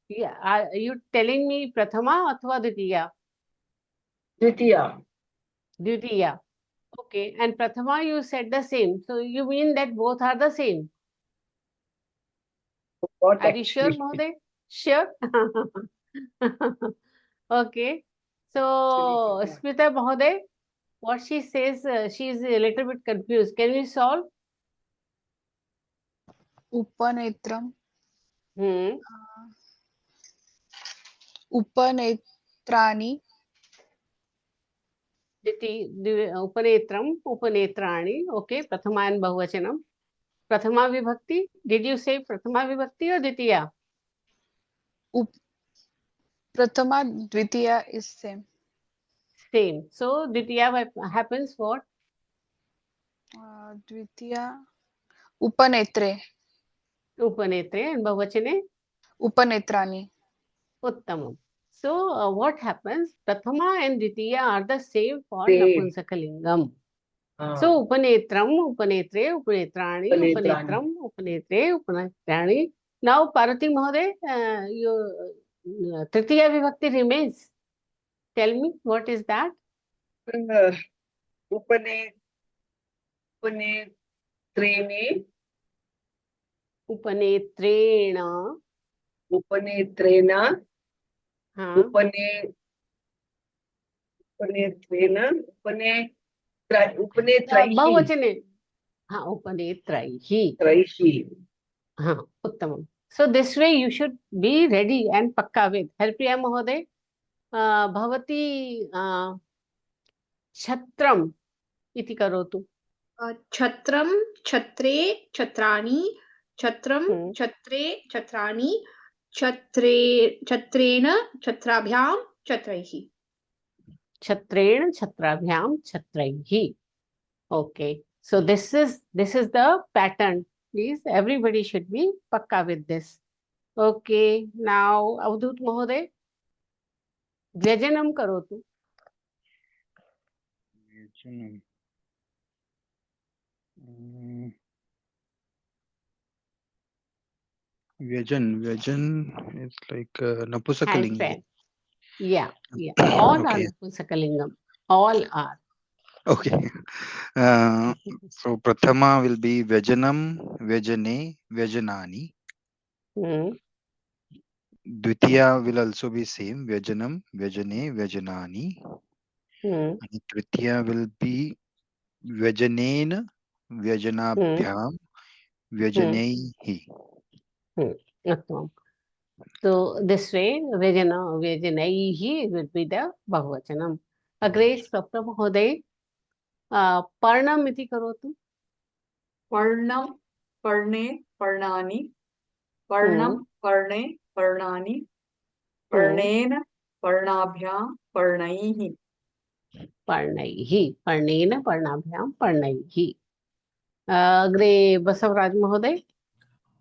Yeah. Are you telling me Prathama athva Dvitiya? Dvitiya. Dvitiya. Okay. And Prathama you said the same. So you mean that both are the same? What Are you sure, actually? Mohoday? Sure? Okay. So, Smita Mohoday, what she says, she is a little bit confused. Can we solve? Upanetram. Hmm. Upanetrani. Upanetram, upanetrani. Okay. Prathama and Bahuvachanam. Prathama Vibhakti. Did you say Prathama Vibhakti or Ditiya? Prathama, Dvitiya is same. Same. So, Ditiya happens what? Dvitiya. Upanetre. Upanetre and Bahuvachane? Upanetrani. Uttamam. So, what happens? Prathama and Ditiya are the same for Same. Napunsakalingam. So, Upanetram, Upanetre, Upanetrani, Upanetrani. Upanetram, Upanetre, Upanetrani. Now, Parvati Mahoday, your Tritiya Vibhakti remains. Tell me, what is that? Upanetrene. Upanetrena. Upanetrena. Upanetrena. Upanetraihi. Bahuvachane. Upanetraihi. Traihi. Uttamam. So this way you should be ready and pakka with. Harpriya Mahoday, Bhavati Chhatram iti karotu. Chhatram, chhatre, chhatrani, chatram, chhatre, chhatrani, chhatrena, chhatrabhyam, chhatraihi. Chatren, Chatrabhyam, Chatraihi. Okay. So this is the pattern. Please, everybody should be pakka with this. Okay. Now, Avdut Mahoday, Vyajanam karotu. Vyajanam. Vyajan is like Napusakalingam. Yeah. All Okay. are Napusakalingam. All are. Okay. So Prathama will be Vyajanam, Vyajane, Vyajanani. Dvitiya will also be same. Vyajanam, Vyajane, Vyajanani. And Tritiya will be Vyajanena, Vyajanabhyam, Vyajanaihi. So this way, Vyajanaihi will be the Bahuvachanam. Agre Swapna Mahoday, Parnam iti karotu. Parnam, Parne, Parnani. Parnam, Parne, Parnani. Parnena, Parnabhyam, Parnaihi. Parnaihi. Parnena, Parnabhyam, Parnaihi. Agre Basavaraj Mahoday.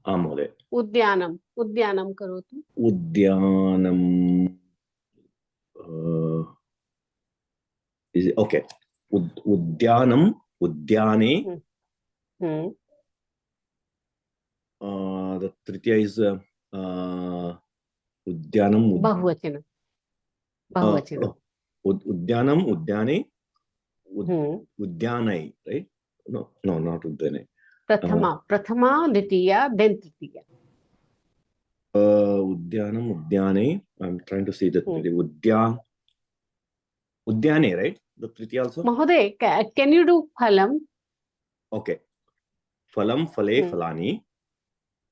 Mahoday. Udyanam. Udyanam karotu. Udyanam. Is it okay? Udyanam, Udyane. The Tritiya is Udyanam. Bahuvachanam. Bahuvachanam. Udyanam, Udyane, Udyanai, right? No, not Udyane. Prathama, Ditiya, then Tritiya. Udyanam, Udyane. I'm trying to see the Udyane, right? The Tritiya also. Mahoday, can you do Phalam? Okay. Phalam, Phale, Phalani.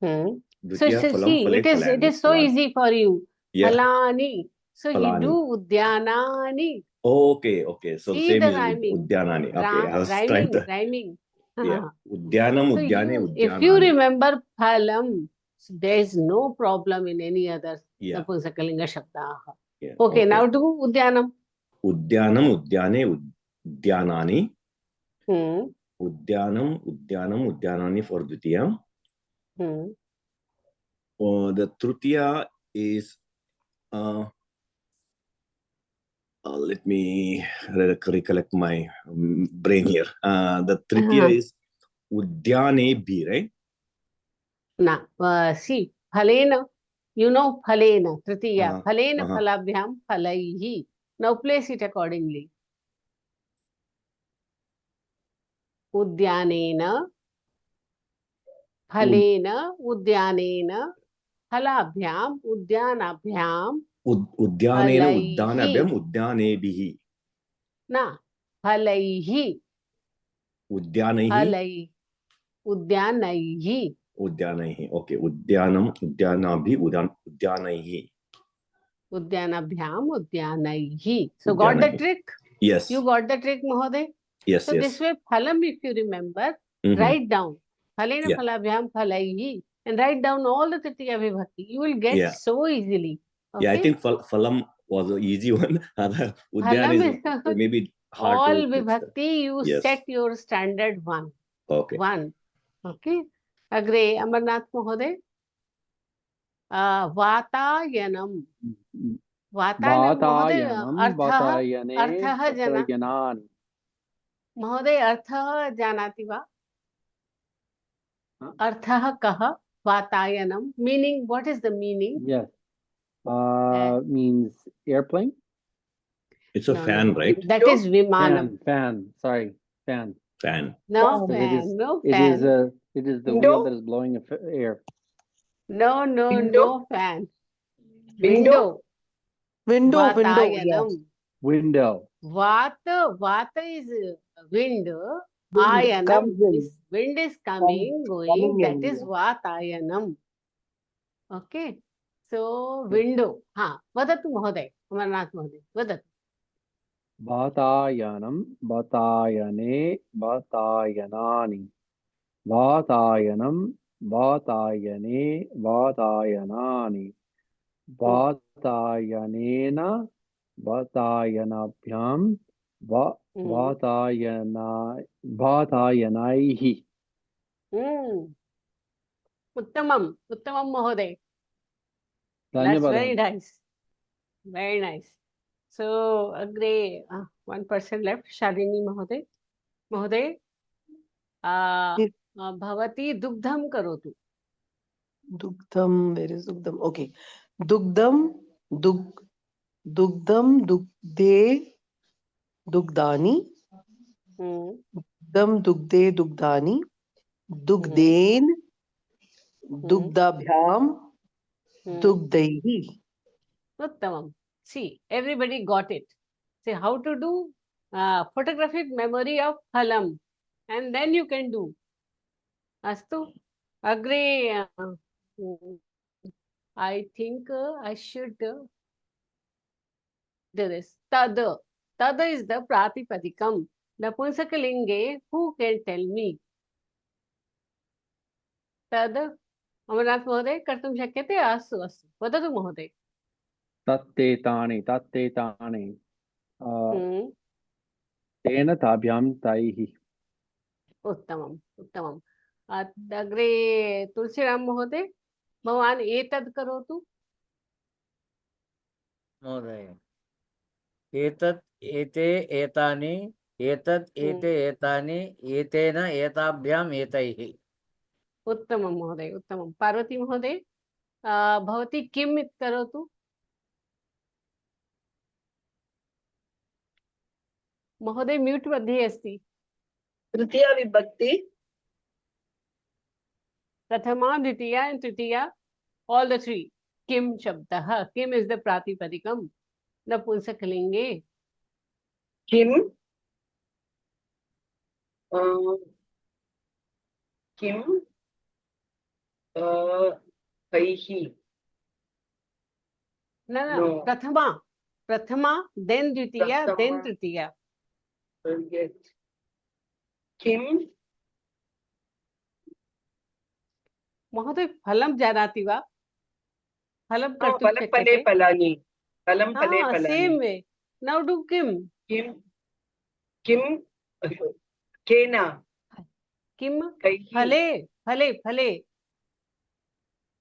So see, it is so easy for you. Yeah. Phalani. So you do Udyanani. Okay. So See same the is rhyming. Udyanani. Okay, I was trying to. Rhyming. Yeah. Udyanam, So Udyane, Udyanani. if you remember Phalam, so there is no problem in any other Napumsakalinga Shabda. Yeah. Okay, now do Udyanam. Udyanam, Udyane, Udyanani. Udyanam, Udyanani for Dvitiya. The Tritiya is let me recollect my brain here. The Tritiya is Udyane B, right? See, Phalena, you know Phalena, Tritiya. Phalena, Phalabhyam, Phalaihi. Now place it accordingly. Udyanena, Phalena, Udyanena, फलाभ्याम उद्यानाभ्याम उद्यानेन फलैः उद्यानाभ्याम उद्यानेभिः न फलैः उद्यानैः फलैः उद्यानैः उद्यानैः okay उद्यानम उद्यानाभिः उद्यानैः उद्यानाभ्याम उद्यानैः. So got the उद्यानैः trick? yes You got the trick, Mahoday? yes So yes this way phalam, if you remember, Mhm. write down phalena Yeah. phalabhyam phalaihi and write down all the tritiya vibhakti. You will get Yeah. so easily. Okay? Yeah, I think phalam was an easy one. Udyan Phalam is is maybe hard all to mix that. vibhakti you Yes. set your standard one. Okay. One. Okay. Agre Amarnath Mahoday. Vatayanam. Vatayanam Mahoday वातायनं वातायने अर्थः जना वातायनानि महोदय अर्थः जानाति वा? हाँ? अर्थः कः? वातायनम. Meaning, what is the meaning? Yes. Means airplane. It's a No, fan, no, no. right? That is Vimanam. Fan. Sorry, fan. Fan. No It fan, is. no It fan. is It is the Window? wheel that is blowing air. No, no, Window? no fan. Window? Window, yes. Vatayanam. Window. Vata is wind. Wind Ayanam comes in, is wind is coming, going. coming That in. is Vatayanam. Okay. So window. हाँ, वदतु महोदय, अमरनाथ महोदय, वदतु. वातायनं वातायने वातायनानि वातायनं वातायने वातायनानि वातायनेन वातायनाभ्यां वातायनैः. उत्तमम्, उत्तमं महोदय. That's धन्यवादः. very nice. Very nice. So, agree. One person left. Shalini Mahoday. Mahoday, bhavati dugdham karotu. Dugdham, where is Dugdham? Okay. Dugdham, Dugdham, Dugde, Dugdani. Dugdham, Dugde, Dugdani. Dugden, Dugdabhyam, Dugdaihi. Uttamam. See, everybody got it. See how to do photographic memory of phalam, and then you can do. Astu. Agree. I think I should do this. Tad. Tad is the pratipadikam. Napunsakalinge, who can tell me? Tad. Amarnath महोदय कर्तुं शक्यते? अस्तु अस्तु वदतु महोदय. तत्तेतानि तेन ताभ्यां तैः. उत्तमम् उत्तमम्. अग्रे तुलसीराम महोदय, भवान् एतद् करोतु. महोदय एतत् एते एतानि एतत् एते एतानि एतेन एताभ्याम् एतैः. उत्तमं महोदय उत्तमं. पार्वती महोदय, भवती किम् इति करोतु. महोदय म्यूट् मध्ये अस्ति. तृतीया विभक्ति. प्रथमा द्वितीया and Tritiya, all the three. किम शब्दः. किम is the प्रातिपदिकम नपुंसकलिंगे. किम किम कैः. No. प्रथमा then द्वितीया then तृतीया. किम महोदय फलं जानाति वा? फलं कर्तुं फले शक्यते. फलानि. फलं फले फलानि. Same way. Now do किम. किम केन. किम फले फले फले.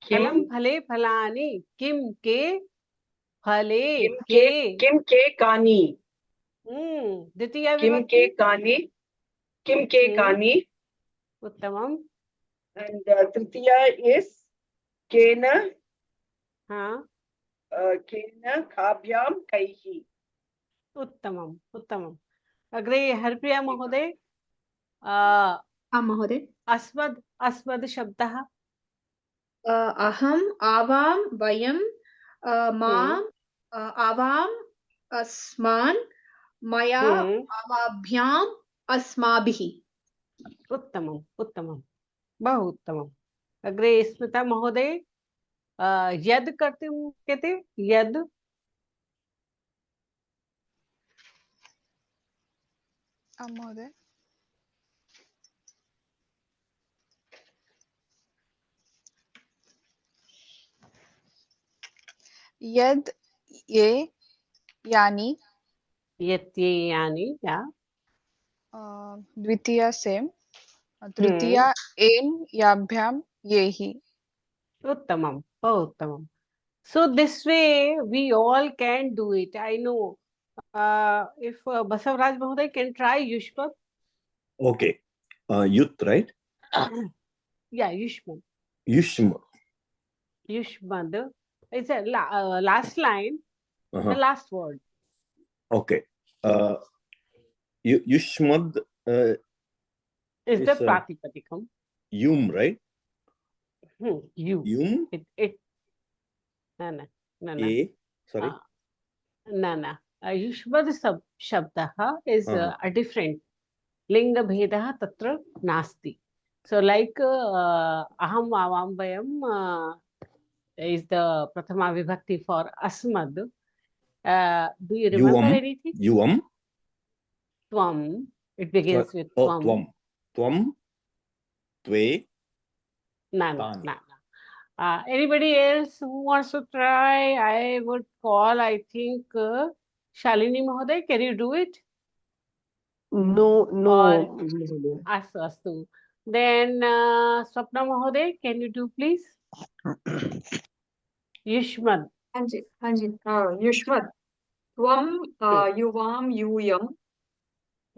फलं फले फलानि. किम के फले के. किम के कानि. द्वितीया किम विभक्ति. के कानि. किम के कानि. उत्तमम्. And Tritiya is Kena. Kena Kabhyam Kaihi. उत्तमम् उत्तमम्. अग्रे हरप्रिया महोदय. महोदय. अस्मद् अस्मद् शब्दः. aham, avam, vayam, maam, avam, asman, maya, avabhyam, asmabhihi. उत्तमम् उत्तमं बहु उत्तमम् अग्रे स्मिता महोदय यद् कर्तुं शक्यते यद् महोदय यद् ये यानि यत्येयानि या द्वितीया सेम तृतीया एन याभ्याम ये ही उत्तमं बहु उत्तमं so this way we all can do it I know if Basavaraj Mahoday can try Yushmat Okay. Youth, right? yeah Yushmat Yushma. Yushmad it's a last line the last word Okay. Yushmad is the Pratipadikam Yum, right? you Yum. it no A. Sorry. no Yushmad shabdah is a different linga bhedah tatra nasti so like aham avam vayam is the prathama vibhakti for asmad do you remember anything Yuvam. tvam it begins with tvam Tvam. Tve. no anybody else who wants to try I would call I think Shalini Mahoday can you do it No. or astu then Swapna Mahoday can you do please Yushmad Hanji. Yushmat. Tvam yuvam yuyam.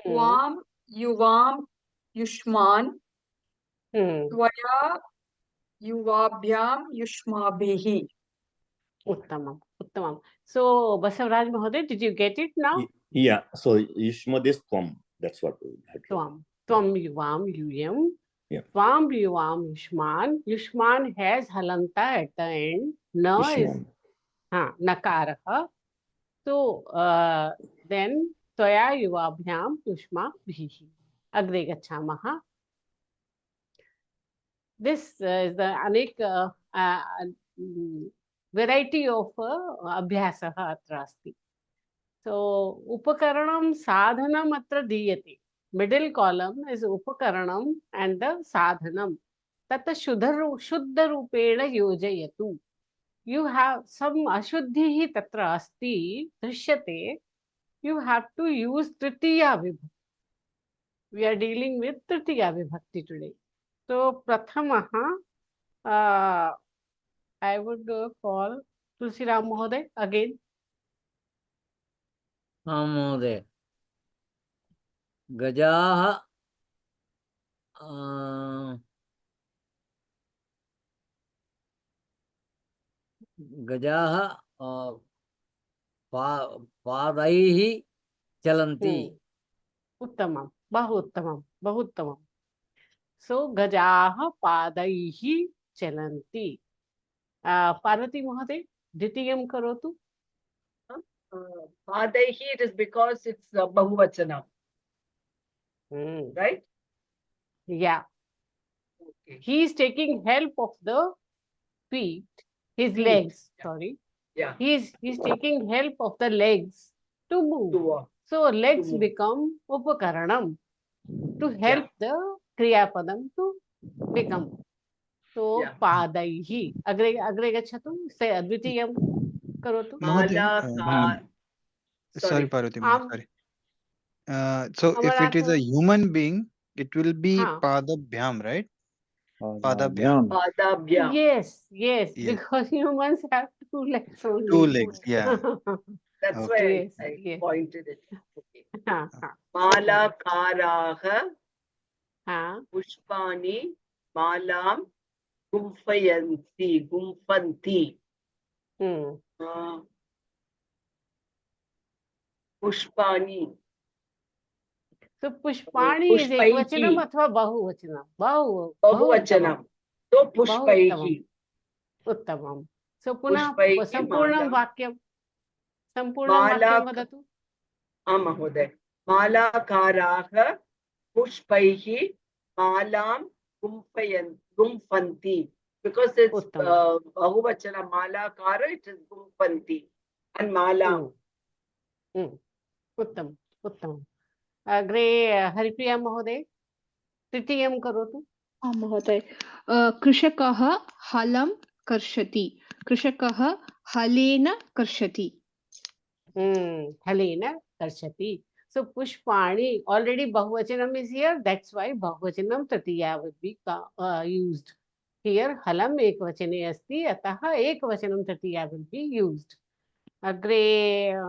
Tvam yuvam yushman. Tvaya yuvabhyam yushmabhihi. Uttamam. So, Basavaraj Mahoday, did you get it now? Yeah. So, Yushmad is Tvam. That's what we had. Tvam yuvam yuyam. Yeah. Tvam yuvam yushman. Yushman has halanta at the end. Na is nakaraha. So, then Tvaya yuvabhyam yushmabhihi. Agre gachamaha. This is the anek variety of abhyasah atra asti. So, upakaranam sadhanam atra diyate. Middle column is upakaranam and the sadhanam. Tata shuddha rupena yojayatu. You have some ashuddhi tatra asti drishyate. You have to use tritiya vibhakti. We are dealing with tritiya vibhakti today. So, prathamaha, I would call Tulsiram Mahoday again. महोदय गजाः पादैः चलन्ति उत्तमं बहु उत्तमं सो गजाः पादैः चलन्ति पार्वती महोदय द्वितीयं करोतु Padaihi, it is because it's Bahuvachana. Right? Yeah. Okay. He is taking help of the feet, his legs, sorry. Yeah. He's taking help of the legs to move. So legs become upakaranam to help the kriyapadam to become. So padaihi. Agre gachatu. Say advitiyam karotu. Sorry, Parvati, sorry. So if it is a human being, it will be padabhyam, right? Padabhyam. Yes, because humans have 2 legs only. 2 legs, yeah. That's why I pointed it. Okay. Malakaraha pushpani malam gumfanti. Pushpani. So pushpani is ekvachanam athva bahuvachanam? Bahuvachanam. So pushpaihi. उत्तमम्. So पुनः पुष्पैः सम्पूर्णं वाक्यं वदतु. महोदय. मालाकाराः पुष्पैः मालां गुम्फन्ति. Because it's bahuvachana malakara, it is gumpanti and malam. उत्तमम् उत्तमम्. अग्रे हरिप्रिया महोदय तृतीयं करोतु. महोदय. कृषकः हलं कर्षति. कृषकः हलेन कर्षति. हलेन कर्षति. So pushpani, already bahuvachanam is here. That's why bahuvachanam tritiya would be used. Here halam ekvachane asti, atah ekvachanam tritiya will be used. Agre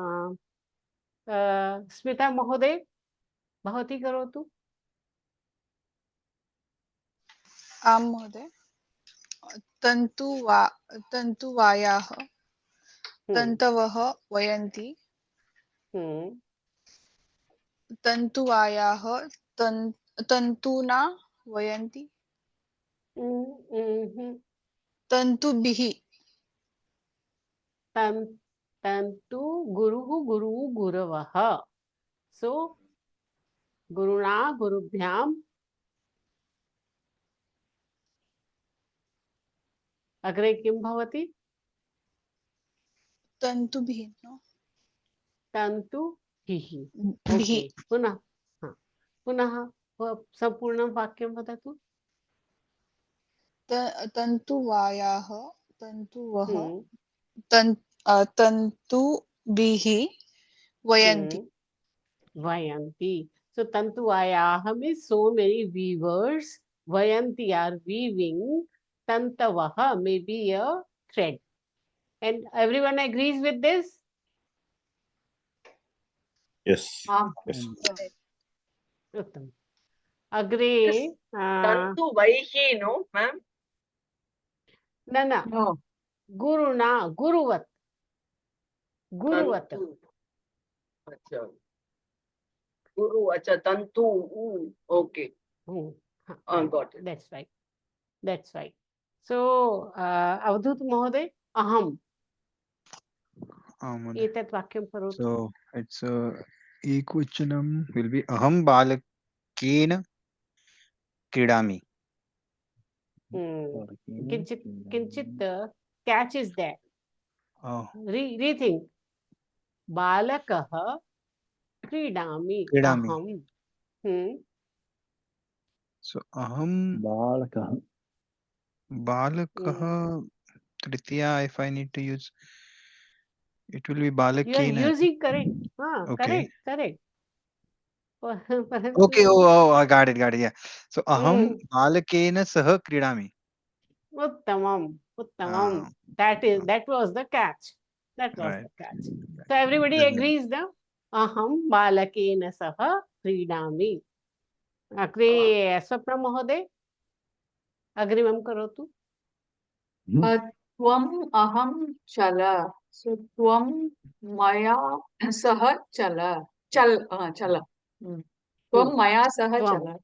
Smita महोदय भवती करोतु. आं महोदय. तन्तुवायाः तन्तवः वयन्ति. तन्तुवायाः तन्तूना वयन्ति. तन्तुभिः तन्तु गुरुः गुरवः. So गुरुणा गुरुभ्याम. अग्रे किं भवति? तन्तुभिः तन्तुभिः. ओके पुनः पुनः सम्पूर्णं वाक्यं वदतु. तन्तुवायाः तन्तुवः तन्तुभिः वयन्ति. Vayanti. So tantuvayaha means so many weavers. Vayanti are weaving. Tantavaha may be a thread. And everyone agrees with this? Yes. Yes. Uttam. Agre. Tantuvaihi, no, ma'am? No. Guruna. Guruvat. Guruvat. Guru, acha, tantu. Okay. Got it. That's right. That's right. So, Avadhut Mahoday, aham. Etat vakyam karotu. So, it's ekvachanam will be aham balakena kridami. Kinchit catch is there. Rethink. Balakah kridami. Aham. So aham balakah tritiya, if I need to use, it will be balakena. You are using correct. Okay. Correct. Okay. I got it. Yeah. So aham balakena saha kridami. Uttamam. That was the catch. The catch. So everybody agrees now. Aham balakena saha kridami. Agre Swapna Mahoday. Agrimam karotu. Tvam aham chala. So tvam maya saha chala. Chala. Tvam maya saha chala.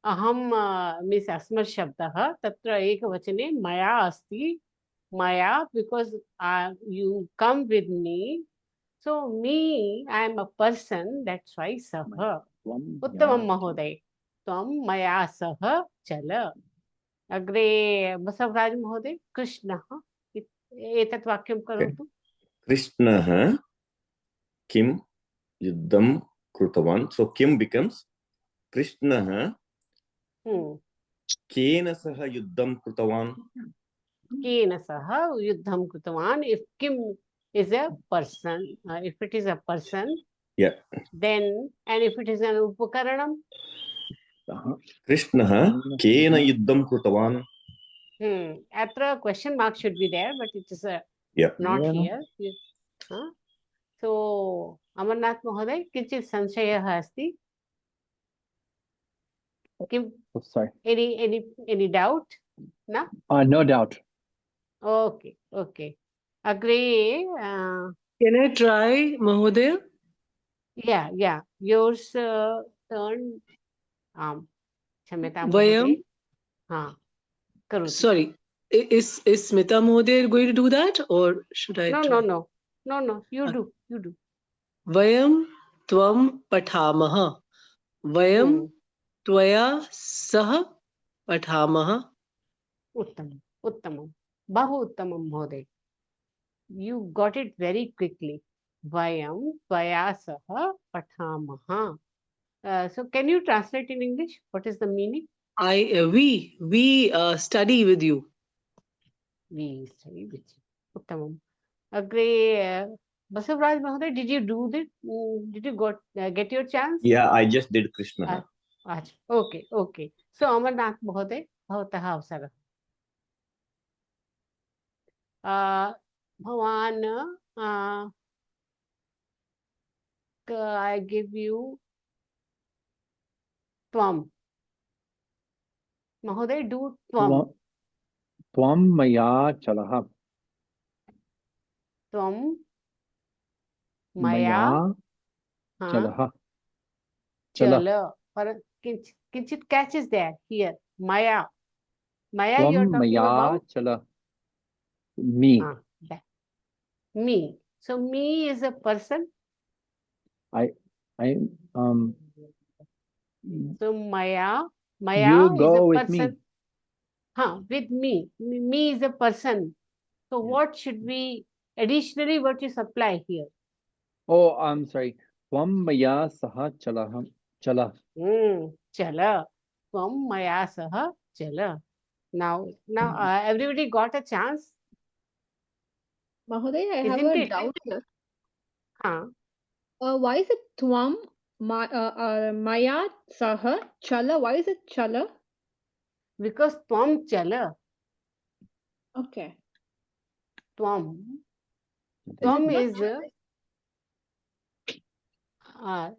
Aham means asmar shabdah. Tatra ekavachane maya asti. Maya because you come with me. So me, I am a person. That's why saha. Uttamam Mahoday. Tvam maya saha chala. Agre Basavraj Mahoday. Krishna. Etat vakyam karotu. Krishna kim yuddham krutavan. So kim becomes Krishna kena saha yuddham krutavan. Kena saha yuddham krutavan. If kim is a person, if it is a person, then, and if it is an upakaranam, Krishna kena yuddham krutavan. Atra question mark should be there, but it is not here. So Amarnath Mahoday, किंचित् संशयः अस्ति. Sorry. Any doubt? No? No doubt. Okay. Agre. Can I try, Mahoday? Yeah. Yours turn. Chameta Vayam. Mahoday. Karuti. Sorry. is Smita Mohdey going to do that, or should I try? No. You do. Vayam tvam pathamah. Vayam tvaya sah pathamah. Uttamam. Bahu uttamam, Mohdey. You got it very quickly. Vayam tvaya saha pathamah. So can you translate in English? What is the meaning? We study with you. We study with you. Uttamam. Agre, Basavraj Mahoday, did you do this? Did you get your chance? Yeah, I just did Krishna. Okay. So Amarnath Mahoday, bhavataha avsarah. Bhavan, I give you Tvam. Mahoday, do Tvam. Tvam maya chalah. Tvam maya chalah. Chala. Kinchit catch is there here. Maya. Maya, you are Tvam talking maya about? chalah. Me. Me. So me is a person. So Maya you is go a with person. me. With me. Me is a person. So what should we additionally what you supply here? Oh, I'm sorry. Tvam maya saha chalah. Chala. Tvam maya saha chala. Now everybody got a chance. Mahoday, I have Isn't a it? doubt here. Huh? Why is it Tvam Maya Saha Chala? Why is it Chala? Because Tvam chala. Okay. Tvam is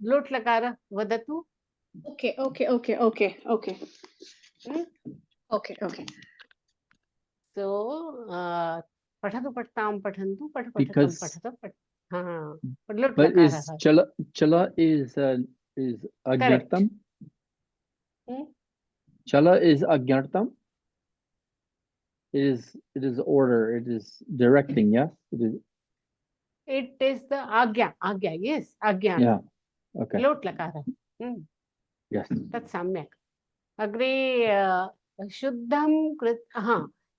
lot lakara vadatu. Okay. So pathatu pathtam pathantu pathatam Because pathatam but is chala is agyartam? Chala is agyartam. It is order. It is directing. Yes, it is. It is the agya. Yes, agya. Yeah. Okay. Lot lakara. Yes. That's samyak. Agre shuddham krit.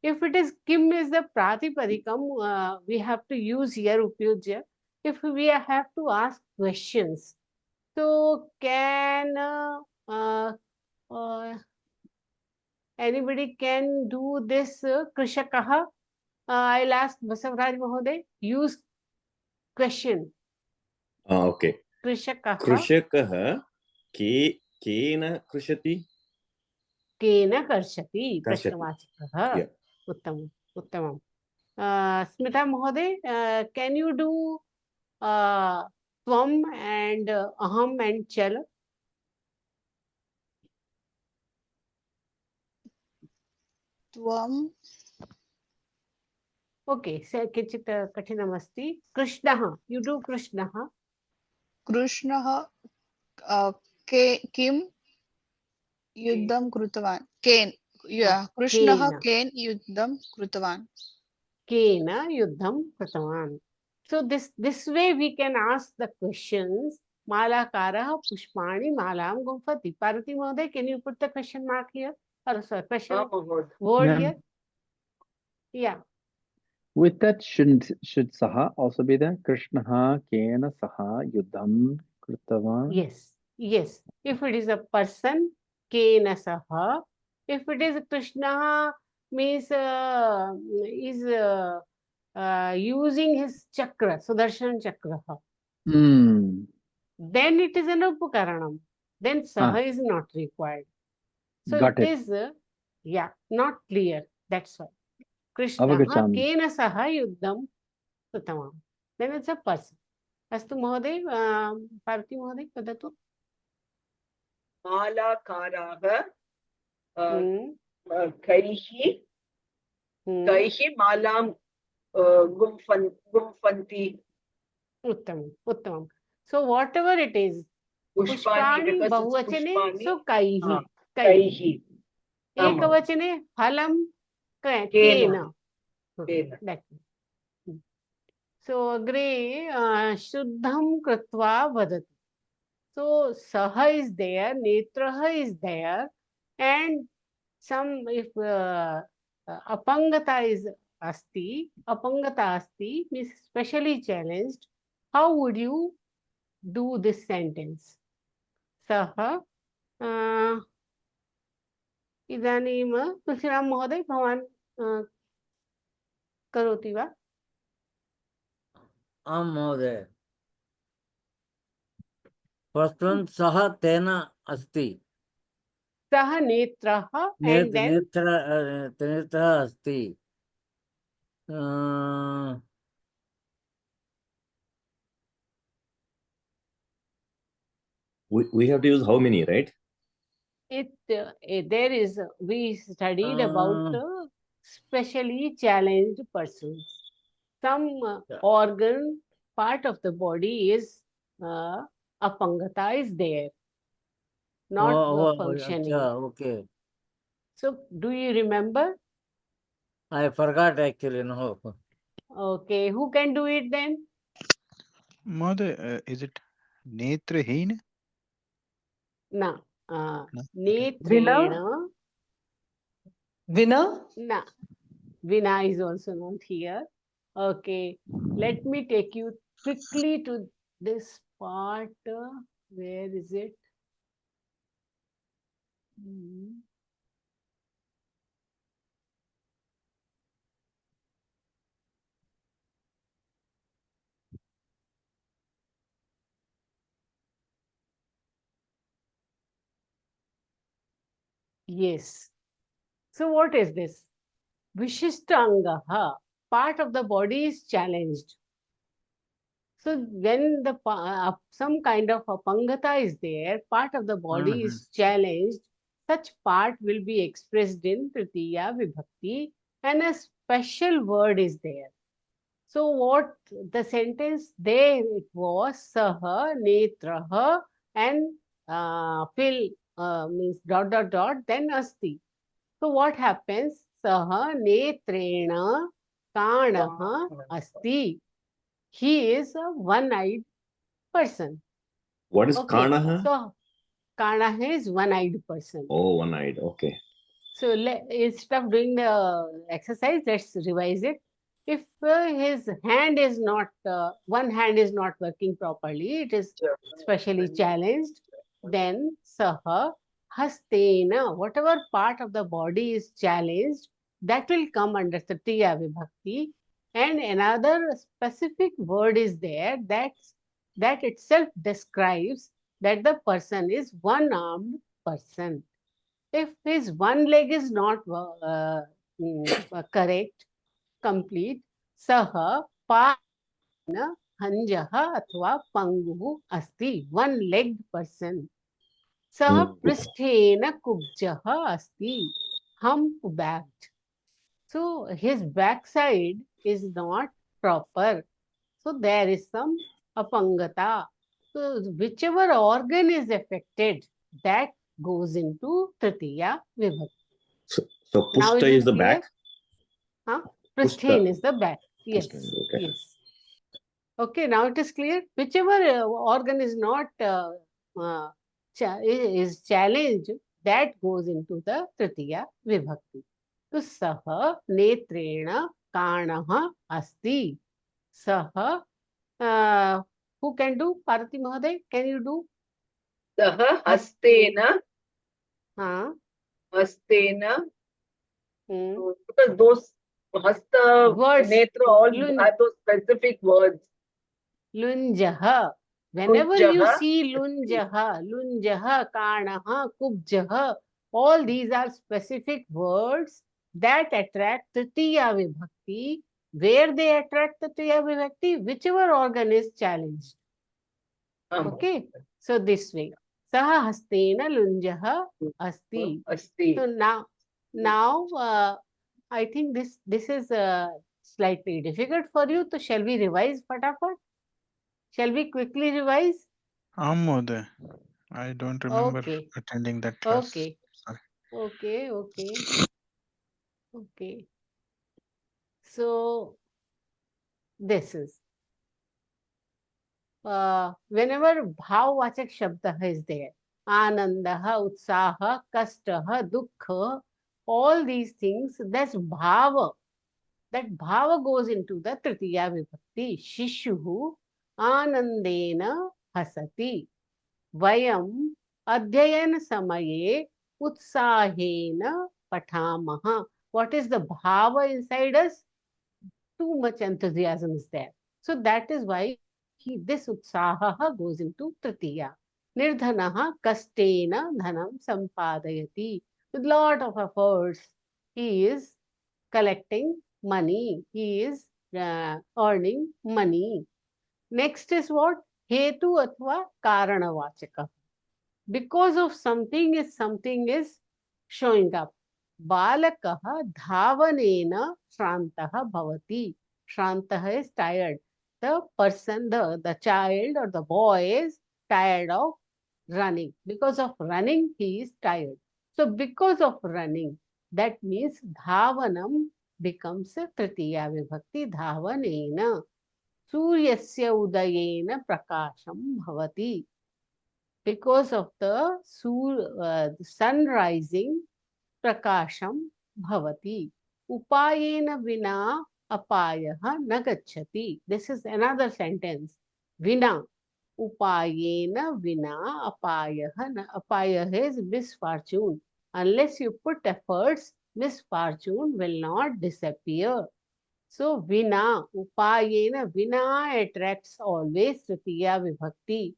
If it is kim is the pratipadikam, we have to use here upyujya. If we have to ask questions, so can anybody can do this? Krishakaha. I'll ask Basavraj Mahoday. Use question. Okay. Krishakaha. Krishakah kena krishati? Kena karshati. Prashnavachakah. Yeah. Uttamam. Smita Mahoday, can you do Tvam and Aham and Chal? Tvam. Okay, किञ्चित् कठिनमस्ति. Krishnah, you do Krishnah. Krishnah किं युद्धं कृतवान् केन कृष्णः केन युद्धं कृतवान् Kena yuddham kritavan. So this way we can ask the questions. Malakara pushpani malam gumfati. Parvati Mahoday, can you put the question mark here? Or sorry, question word here? Yeah. With that, should saha also be there? Krishnaha kena saha yuddham kritavan. Yes. If it is a person, kena saha. If it is Krishna, means is using his chakra, Sudarshan chakra. Then it is an upakaranam. Then saha is not required. So Got it is not clear. That's why. Krishna Avagachami. kena saha yuddham kritamam. Then it's a person. Astu Mahoday, Parvati Mahoday, vadatu. Malakaraha kaihi malam gumfanti. Uttamam. So whatever it is, Pushpani bahuvachane, so kaihi. Ekavachane phalam, Kena. Kena. That. So agree. Shuddham kritva vadati. So saha is there, netraha is there, and some if apangata is apangata asti means specially challenged. How would you do this sentence? Saha इदानीं तुलसीराम महोदय भवान् करोति वा? आं महोदय. First one, saha tena asti. Saha netraha and then Netra asti. We have to use how many, right? There is we studied about specially challenged persons. Some organ part of the body is apangata is there, not functioning. Okay. So do you remember? I forgot actually. No. Okay, who can do it then? Mother, is it Netraheen? Na. No. Netrena. Winner? Na. Vina is also not here. Okay, let me take you quickly to this part. Where is it? Yes. So what is this? Vishishtangaha, part of the body is challenged. So when the some kind of apangata is there, part of the body is challenged, such part will be expressed in Tritiya Vibhakti and a special word is there. So what the sentence there it was saha, netraha and fill means dot dot dot then asti. So what happens? Saha netrena kanaha asti. He is a one-eyed person. What is Okay. Kanaha? So Kanaha is one-eyed person. Oh, one-eyed. Okay. So instead of doing the exercise, let's revise it. If his hand is not, one hand is not working properly, it is specially challenged, then saha hastena, whatever part of the body is challenged, that will come under Tritiya Vibhakti. And another specific word is there that itself describes that the person is one-armed person. If his one leg is not correct, complete, saha pana hanjaha athva panguhu asti, one-legged person. Saha pristhena kubjaha asti, humpbacked. So his backside is not proper. So there is some apangata. So whichever organ is affected, that goes into Tritiya Vibhakti. So Now Pushta is the clear? back? Huh? Pristine is the back. Yes. Okay. Yes. Okay, now it is clear. Whichever organ is not is challenged, that goes into the Tritiya Vibhakti. So saha netrena kanaha asti. Saha who can do? Parati Mahoday, can you do? Saha hastena. Hastena. Because those hasta, words, netra, all have those specific words. Lunjaha. Whenever you see lunjaha, lunjaha, kanaha, kubjaha, all these are specific words that attract Tritiya Vibhakti. Where they attract Tritiya Vibhakti? Whichever organ is challenged. Okay, so this way. Saha hastena lunjaha asti. So now I think this is slightly difficult for you. So shall we revise fatafat? Shall we quickly revise? Mother. I don't remember attending that class. Okay. Sorry. Okay. Okay. So this is whenever bhavvachak shabda is there, anandah, utsaha, kastah, dukkha, all these things, that's bhava. That bhava goes into the tritiya vibhakti. Shishuhu anandena hasati. Vayam adhyayana samaye utsahena pathamaha. What is the bhava inside us? Too much enthusiasm is there. So that is why this utsaha goes into tritiya. Nirdhanaha kastena dhanam sampadayati. With lot of efforts, he is collecting money. He is earning money. Next is what? Hetu athva karanavachaka. Because of something is showing up. Balakaha dhavanena shrantaha bhavati. Shrantaha is tired. The person, the child or the boy is tired of running. Because of running, he is tired. So because of running, that means dhavanam becomes a tritiya vibhakti dhavanena. Suryasya udayena prakasham bhavati. Because of the sun rising, prakasham bhavati. Upayena vina apayaha nagachati. This is another sentence. Vina. Upayena vina apayaha. Apayaha is misfortune. Unless you put efforts, misfortune will not disappear. So vina, upayena, vina attracts always tritiya vibhakti.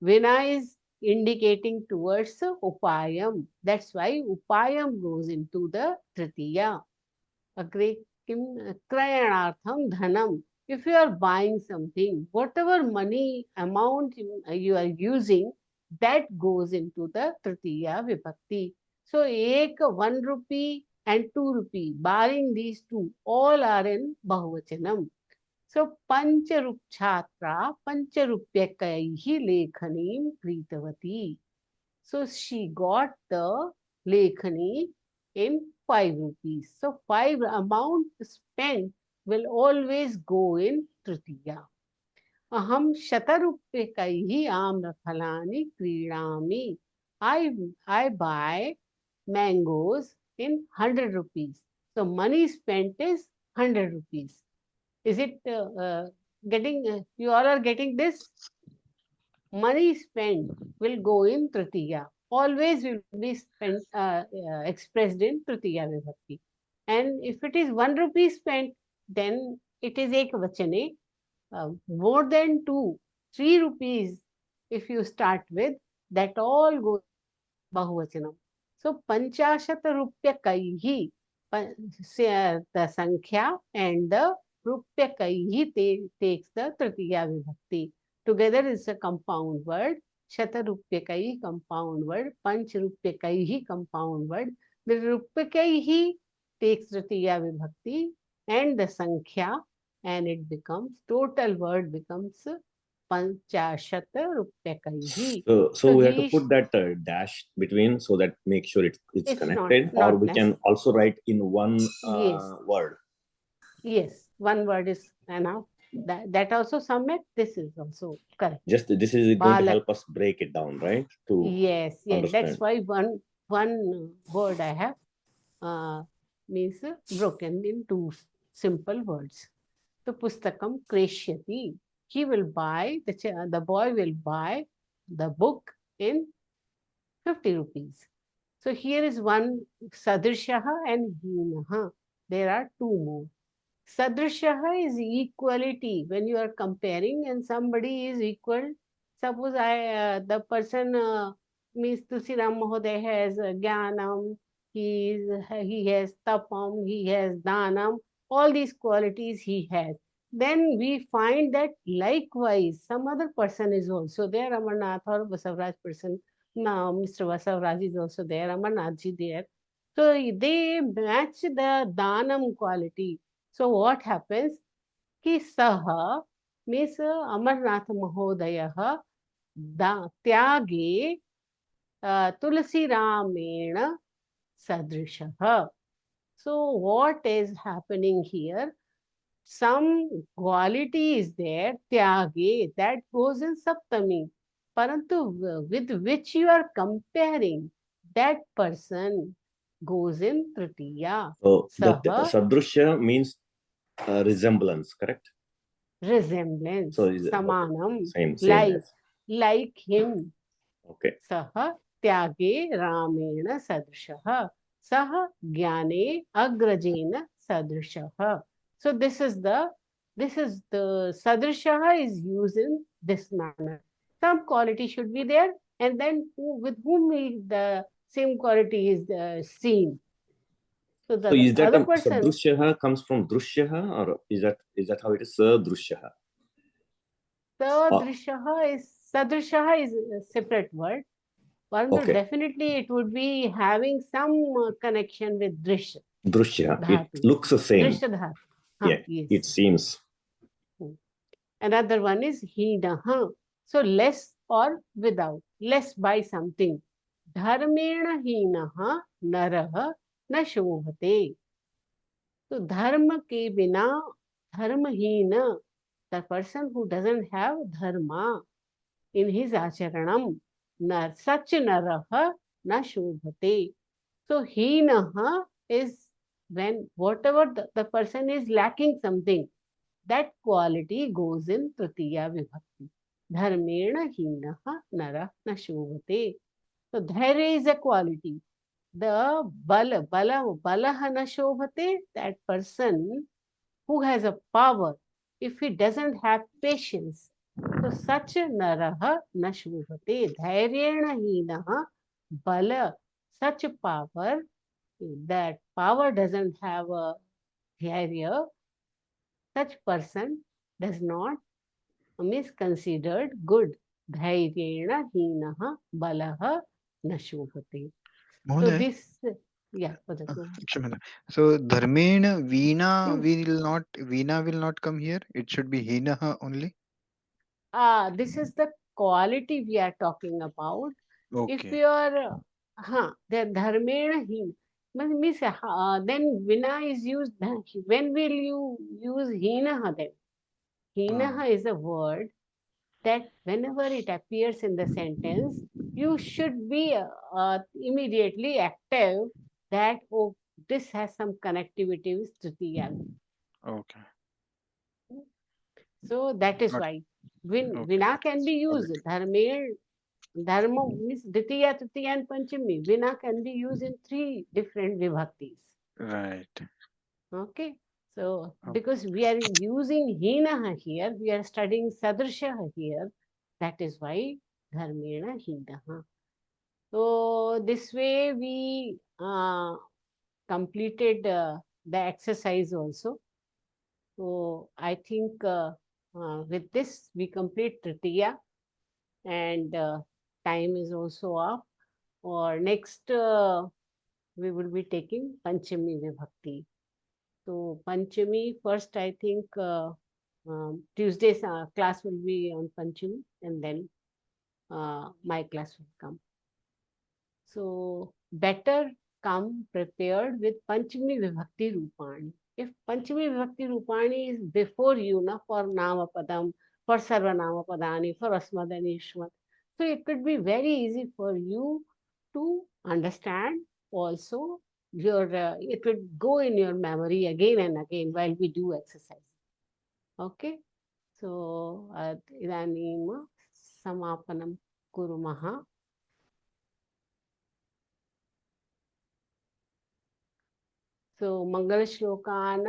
Vina is indicating towards upayam. That's why upayam goes into the tritiya. Agre kim krayanartham dhanam. If you are buying something, whatever money amount you are using, that goes into the tritiya vibhakti. So, 1 rupee and 2 rupee, barring these two, all are in bahuvachanam. So, Pancharupchatra, Pancharupyakaihi Lekhanim Kritavati. So, she got the Lekhani in 5 rupees. So, 5 amount spent will always go in Tritiya. Aham Shatarupyakaihi Amraphalani Kridami. I buy mangoes in 100 rupees. So, money spent is 100 rupees. Is it getting, you all are getting this? Money spent will go in Tritiya. Always will be spent, expressed in Tritiya Vibhakti. And if it is 1 rupee spent, then it is Ekvachane. More than 2, 3 rupees, if you start with, that all goes Bahuvachanam. So, Panchashata Rupyakaihi, the Sankhya and the Rupyakaihi takes the Tritiya Vibhakti. Together is a compound word. Shata Rupyakaihi compound word. Panch Rupyakaihi compound word. The Rupyakaihi takes Tritiya Vibhakti and the Sankhya, and it becomes, total word becomes Panchashata Rupyakaihi. So we have to put that dash between so that make sure it's connected, or we can also write in one word. Yes, one word is enough. That also Samyak, this is also correct. Just this is going to help us break it down, right? To yes, understand. That's why one word I have means broken in 2 simple words. So pustakam krishyati. He will buy, the boy will buy the book in 50 rupees. So here is one sadrishaha and hinaha. There are 2 more. Sadrishaha is equality. When you are comparing and somebody is equal, suppose the person means Tulsiram Mahoday has Jnanam, he has Tapam, he has Danam, all these qualities he has. Then we find that likewise some other person is also there, Amarnath or Basavraj person. Now Mr. Basavraj is also there, Amarnath ji there. So they match the Danam quality. So what happens? Ki saha means Amarnath Mahodayah tyage Tulsi Ramena sadrishaha. So what is happening here? Some quality is there, tyage, that goes in saptami. Parantu with which you are comparing, that person goes in tritiya. So that Saha, sadrushya means resemblance, correct? resemblance. So is it, Samanam, same like, as. like him. Okay. Saha tyage ramena sadrishah. Saha jnane agrajena sadrishah. So this is the sadrishah is used in this manner. Some quality should be there, and then with whom the same quality is seen. So the So is that other a person. sadrushyaha comes from drushyaha, or is that how it is? Sadrushyaha. Sadrishah is a separate word. Okay. Definitely it would be having some connection with drishya. Drushya. It Dhatu. looks the same. Drishya dhatu. Yeah. Yes. It seems. Another one is hinaha. So less or without. Less by something. Dharmena hinaha naraha na shobhate. So dharma ke bina dharmahina. The person who doesn't have dharma in his acharanam. Such naraha na shobhate. So hinaha is when whatever the person is lacking something, that quality goes in tritiya vibhakti. Dharmena hinaha nara na shobhate. So dhairya is a quality. The balaha na shobhate, that person who has a power, if he doesn't have patience, so such naraha na shobhate. Dhairyena hinaha bala, such power, that power doesn't have a dhairya, such person does not is considered good. Dhairyena hinaha balaha na shobhate. So Mohoday, this, yeah, Padma, go ahead. Kshama. So dharmena veena will not come here. It should be hinaha only. This is the quality we are talking about. If Okay. you are, the dharmena hin, means then vina is used. When will you use hinaha then? Hinaha is a word that whenever it appears in the sentence, you should be immediately active that, oh, this has some connectivity with Tritiya. Okay. So that is Got why Okay. vina can be Got used. it. Dharma means Ditiya, Tritiya and Panchami. Vina can be used in 3 different vibhaktis. Right. Okay. So Okay. because we are using hinaha here, we are studying sadrishaha here. That is why dharmena hinaha. So this way we completed the exercise also. So I think with this we complete Tritiya, and time is also up. Or next we will be taking Panchami Vibhakti. So Panchami first, I think Tuesday's class will be on Panchami, and then my class will come. So better come prepared with Panchami Vibhakti Rupani. If Panchami Vibhakti Rupani is before you, na, for Nama Padam, for Sarvanama Padani, for Asmadanishwan, so it could be very easy for you to understand also. It would go in your memory again and again while we do exercise. Okay. So idanim samapanam kurumaha. So Mangalashlokan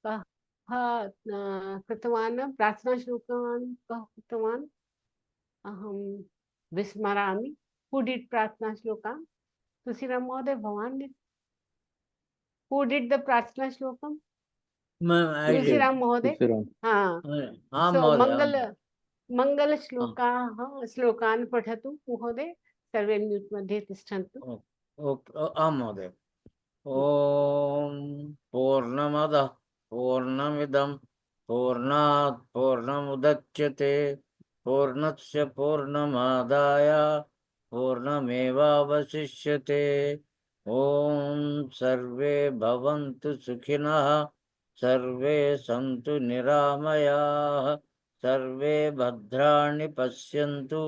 kah कृतवान् प्रार्थनाश्लोकान् कः कृतवान् अहं विस्मरामि. Who did प्रार्थना श्लोकान्? तुलसीराम महोदय, भवान् did. Who did the प्रार्थना श्लोकम्? I did. तुलसीराम महोदय. हाँ. So मंगलश्लोकाः श्लोकान् पठतु महोदय. सर्वे म्यूट् मध्ये तिष्ठन्तु. आं महोदय. ॐ पूर्णमदः पूर्णमिदं पूर्णात् पूर्णमुदच्यते पूर्णस्य पूर्णमादाय पूर्णमेवावशिष्यते ॐ सर्वे भवन्तु सुखिनः सर्वे सन्तु निरामयाः सर्वे भद्राणि पश्यन्तु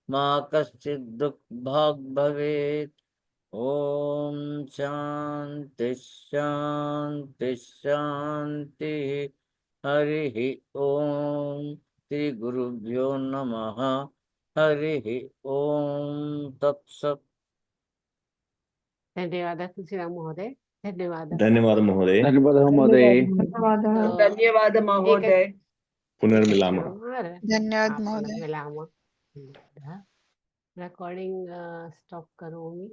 मा कश्चित् दुःखभाग् भवेत् ॐ शान्ति शान्ति शान्तिः हरिः ॐ श्री गुरुभ्यो नमः हरिः ॐ तत्सत् धन्यवाद तुलसीराम महोदय, धन्यवाद। धन्यवाद महोदय। धन्यवादः महोदय। धन्यवादः। धन्यवाद महोदय। पुनर्मिलामः। धन्यवाद महोदय। पुनर्मिलामः। रेकॉर्डिंग स्टॉप करोमि।